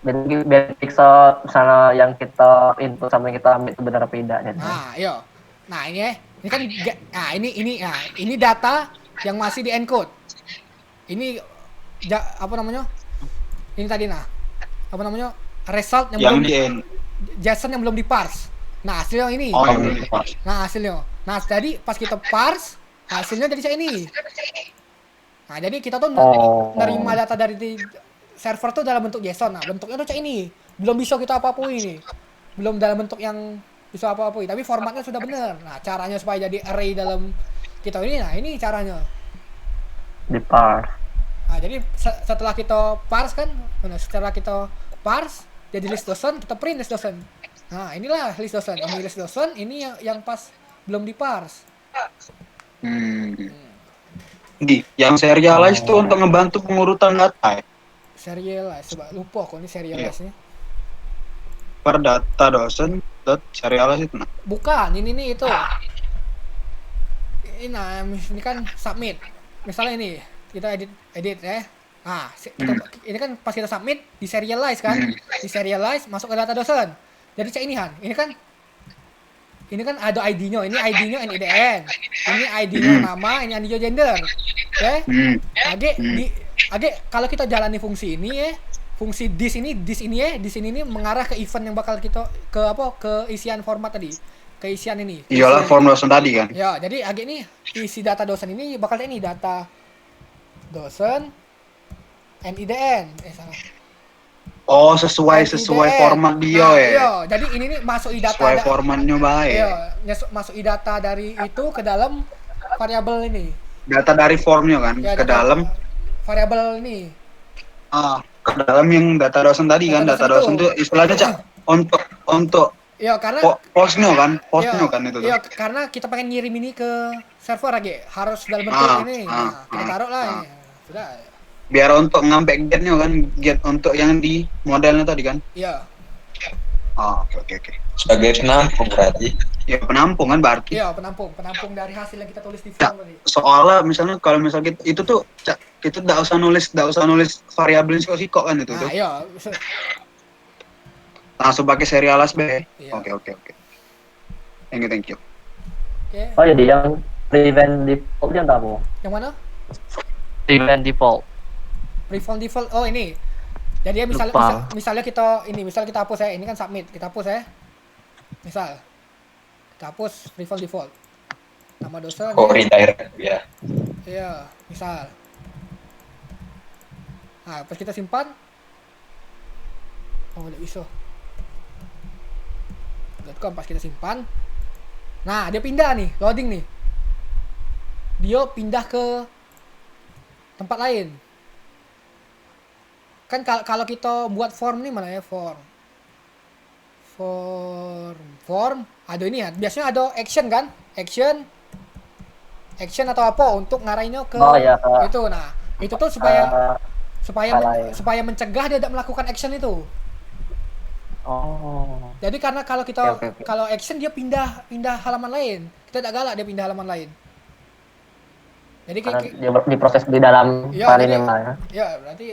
Jadi biar pixel misalnya yang kita input sama yang kita ambil itu benar apa tidak gitu. Nah, iya. Nah, ini kan ini data yang masih di encode. Ini apa namanya? Ini tadi apa namanya? Result yang belum JSON yang belum diparse. Nah, hasilnya ini. Oh, ini. Nah, hasilnya. Nah, tadi pas kita parse, hasilnya jadi kayak ini. Nah, jadi kita tuh nerima data dari server tuh dalam bentuk JSON. Nah, bentuknya tuh kayak ini. Belum bisa kita apa-apa ini. Belum dalam bentuk yang bisa apa-apa, tapi formatnya sudah benar. Nah, caranya supaya jadi array dalam kita ini, nah ini caranya. Di parse. Nah, jadi setelah kita parse kan, setelah kita parse jadi list dosen, kita print list dosen. Nah, inilah list dosen. Ini list dosen, ini yang pas belum di parse. Yang serialize tuh untuk ngebantu pengurutan data. Serialize, coba lupa kok ini serialize nya. Per data dosen dot serialize itu. Bukan, ini itu. Ini kan submit. Misalnya ini, kita edit ya. Nah, ini kan pas kita submit di serialize kan? Di serialize masuk ke data dosen. Jadi cek ini Han. Ini kan ada ID-nya. Ini ID-nya NIDN. Ini ID-nya nama, ini ID-nya gender. Oke? Age kalau kita jalani fungsi ini ya, fungsi dis ini mengarah ke event yang bakal kita ke isian format tadi. Ke isian ini. Iyalah form dosen tadi kan. Ya, jadi age ini isi data dosen ini bakal ini data dosen NIDN. Salah. Oh, sesuai format dia ya. Iya, jadi ini nih masuk data sesuai formatnya baik. Iya, masuk data dari itu ke dalam variabel ini. Data dari formnya kan Ya, ke dalam variabel ini. Ke dalam yang data dosen tadi kan. Data dosen itu istilahnya untuk Iya, karena postnya kan itu. Iya, karena kita pengen ngirim ini ke server lagi, harus dalam bentuk ini. Nah, kita taruh lah ini. Sudah. Biar untuk ngambil getnya kan, get untuk yang di modelnya tadi kan. Iya. Oke. Sebagai penampung berarti. Ya penampung kan berarti. Iya, penampung dari hasil yang kita tulis di form tadi. Soalnya misalnya kalau misalnya itu tuh kita tidak usah nulis variabel kok kan itu tuh. Nah, iya. Langsung pakai serialize be. Iya. Oke. Thank you. Oke. Oh jadi yang prevent default yang tahu. Yang mana? Prevent default. Default. Oh, ini. Jadi ya misalnya kita hapus ya. Ini kan submit, kita hapus ya. Misal kita hapus default. Nama dosen. Oh, redirect ya. Iya, misal. Nah, pas kita simpan. Oh, udah bisa. .com pas kita simpan. Nah, dia pindah nih, loading nih. dia pindah ke tempat lain. Kan kalau kita buat form nih, mana ya form ada ini ya, biasanya ada action kan, action atau apa untuk ngarahinnya ke Oh, ya, ke- itu. Nah itu tuh supaya Eh, lain. supaya mencegah dia tidak melakukan action itu. oh. Jadi karena kalau kita Oke, oke. kalau action dia pindah halaman lain, kita tidak galak dia pindah halaman lain. Jadi Karena kayak dia diproses di dalam Iya, file jadi- ini lah ya. ya berarti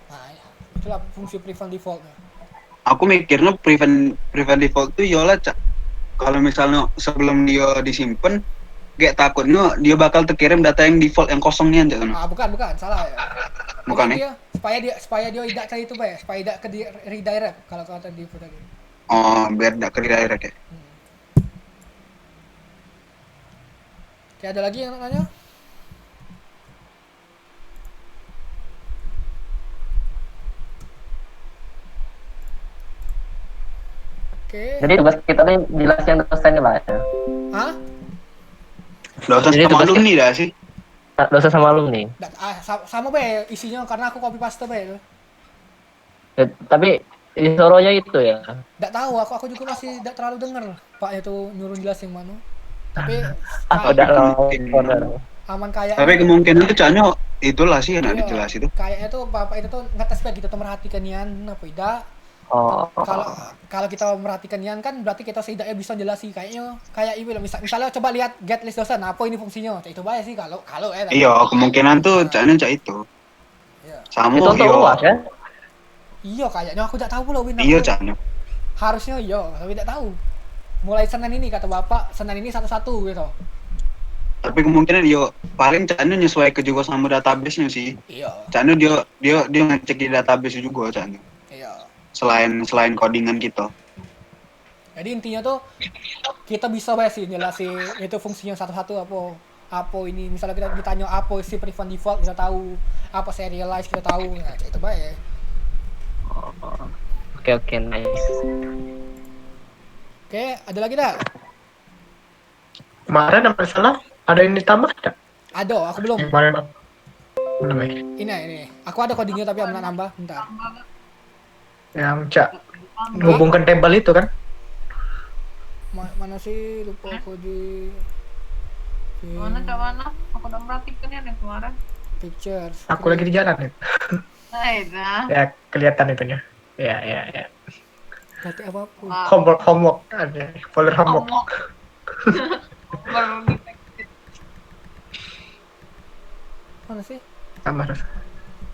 nah ya, itulah fungsi prevent defaultnya. Aku mikirnya prevent default tuh yola Cak. Kalau misalnya sebelum dia disimpan, kayak takutnya dia bakal terkirim data yang default yang kosong nih Cak. Ah bukan salah ya. Bukan, Jadi dia supaya dia tidak ke itu Bay, supaya tidak ke redirect kalau kata default tadi. Oh, biar tidak ke redirect ya. Oke, ada lagi yang nanya? Oke. Jadi tugas kita nih jelasin dosen nih lah ya. Hah? Dosen Jadi sama tugas alumni dah sih. Dosen sama alumni. Sama Bay isinya karena aku copy paste Bay itu. Ya, tapi disuruhnya itu ya. Nggak tahu, aku juga masih tidak terlalu dengar Pak itu nyuruh jelasin mana. Tapi Udah loh. aman kayak Tapi kemungkinan tuh Caknya itulah sih yang iya, dijelas itu. kayaknya tuh bapak itu tuh ngetes baik gitu tuh merhatikan Nian apa tidak. Oh. Kalau kita merhatikan Nian kan berarti kita setidaknya bisa jelasin kayaknya kayak ini loh, misalnya coba lihat get list dosen apa ini fungsinya, itu baik sih kalau Iya, kemungkinan tuh Caknya Cak itu. Iya. Sama Itu untuk UAS ya? Iya kayaknya aku tidak tahu pula Win. Iya Aku Caknya. harusnya iya tapi tidak tahu. Mulai Senin ini kata bapak, Senin ini satu-satu gitu. Tapi kemungkinan yo paling Caknya nyesuaikan juga sama database-nya sih. Iya. Caknya dia ngecek di database juga Caknya. Iya. Selain codingan kita. Jadi intinya tuh kita bisa sih jelasin itu fungsinya satu-satu apa ini, misalnya kita ditanya apa si prevent default kita tahu, apa serialize kita tahu, nah itu baik. Oke, nice. Oke, ada lagi dah? Kemarin ada masalah, ada yang ditambah tidak? Ada, aku belum. Yang kemarin belum ya? Ini. Aku ada codingnya tapi aku nambah, bentar. Yang Cak hubungkan table itu kan? Mana sih lupa aku di Mana Cak mana? Aku udah merhatikan ya yang kemarin. pictures. Aku lagi di jalan ya. Nah, Ya kelihatan itunya. Ya. Berarti apapun. Homework ada. Folder homework. baru detected. Mana sih? Tambah terus.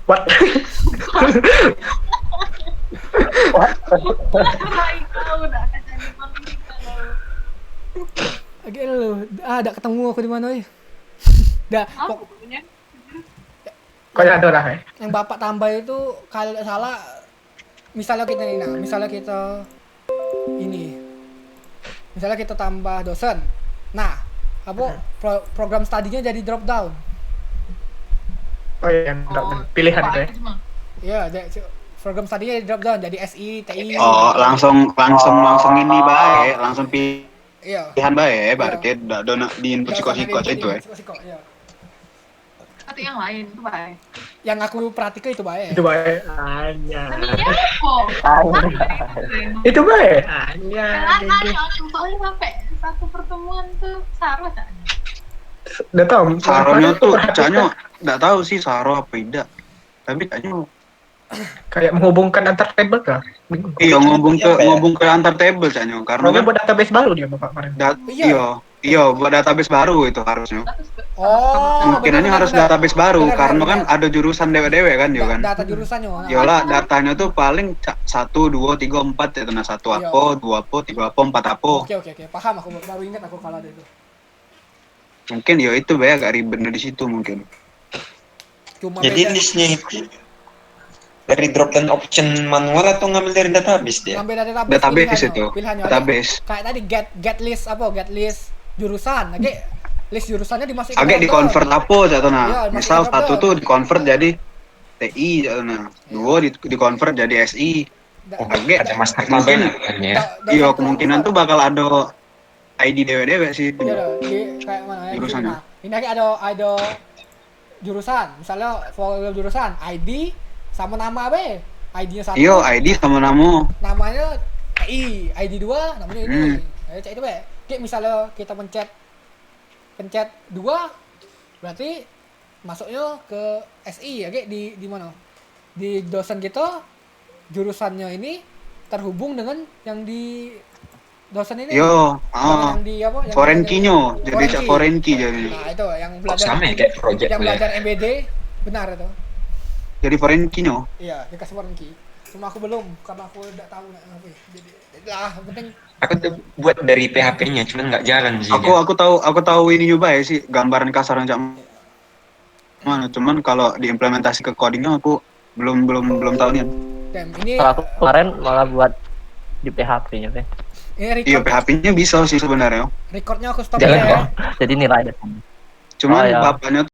What? Kau udah jadi manusia lo. Agak lu. Dah ketemu aku di mana nih? Dah, Apa punya? Kok ada lah ya? yang bapak tambah itu kalau tidak salah misalnya kita tambah dosen, nah program studinya jadi drop down Oh iya, pilihan itu ya. ya, program studinya jadi drop down jadi SI, TI. Oh, langsung ini baik, langsung pilihan Iya. baik, berarti dona di input siko-siko itu ya. Iya. Atau yang lain tuh baik. Yang aku perhatikan itu baik. Itu baik. Hanya. Iya kok. Itu baik. Hanya. Nanya aku soalnya sampai satu pertemuan tuh Sarah tak? Udah tahu. Saronya tuh perhatikan. Caknya nggak tahu sih Saro apa tidak. Tapi Caknya Kayak menghubungkan antar table kah? Bingung. iya ngomong ke antar table Caknya karena Pokoknya kan buat database baru dia bapak kemarin. iya buat database baru itu harusnya. Oh, Kemungkinannya harus database baru karena kan ada jurusan dewe-dewe kan yo kan. Data jurusannya. Yola datanya tuh paling 1, 2, 3, 4 ya, nah 1 apa, 2 apa, 3 apa, 4 apa. Oke, paham aku baru ingat aku kalau ada itu. Mungkin ya itu banyak agak ribet di situ mungkin. Cuma Jadi beda- listnya itu dari drop down option manual atau ngambil dari database dia? ngambil dari Database itu. pilihannya. Database. Kayak tadi get list jurusan. Lagi list jurusannya dimasukkan. Agak ke drop down. di-convert apa jatuh Iya, nah. masuk Misal ke drop satu down. tuh di-convert jadi TI jatuh nah. Dua di-convert jadi SI. Oh, Agak ada master tabel kan ya? iya kemungkinan tuh bakal ada ID dewe-dewe sih. Iya, kayak mana ya? Jurusannya. Nah, Ini lagi ada jurusan, misalnya folder jurusan ID sama nama be. ID-nya satu. Yo, ID sama nama. Namanya ID 2 namanya ini. Ayo cek itu be. Kayak misalnya kita pencet 2 berarti masuknya ke SI ya kayak di mana? Di dosen kita jurusannya ini terhubung dengan yang di dosen ini. Yo, Yang di apa? Yang forenkinyo, jadi cak forenki jadi. Nah, itu yang Kok belajar sama ya kayak project yang kuliah. belajar MBD benar itu. Jadi forenkinyo. Iya, dikasih forenki. Cuma aku belum karena aku udah tahu nak apa. Jadi lah penting Aku tuh buat dari PHP-nya, cuman nggak jalan sih. Aku tahu ini juga ya sih gambaran kasar cak mana. Cuman kalau diimplementasi ke codingnya aku belum tahu nih. dan ini Kalau aku kemarin malah buat di PHP-nya deh. ini Iya, record, PHP-nya bisa sih sebenarnya. recordnya aku stop Jalan ya. kok. Jadi nilai ada. Cuman Oh, ya. bapaknya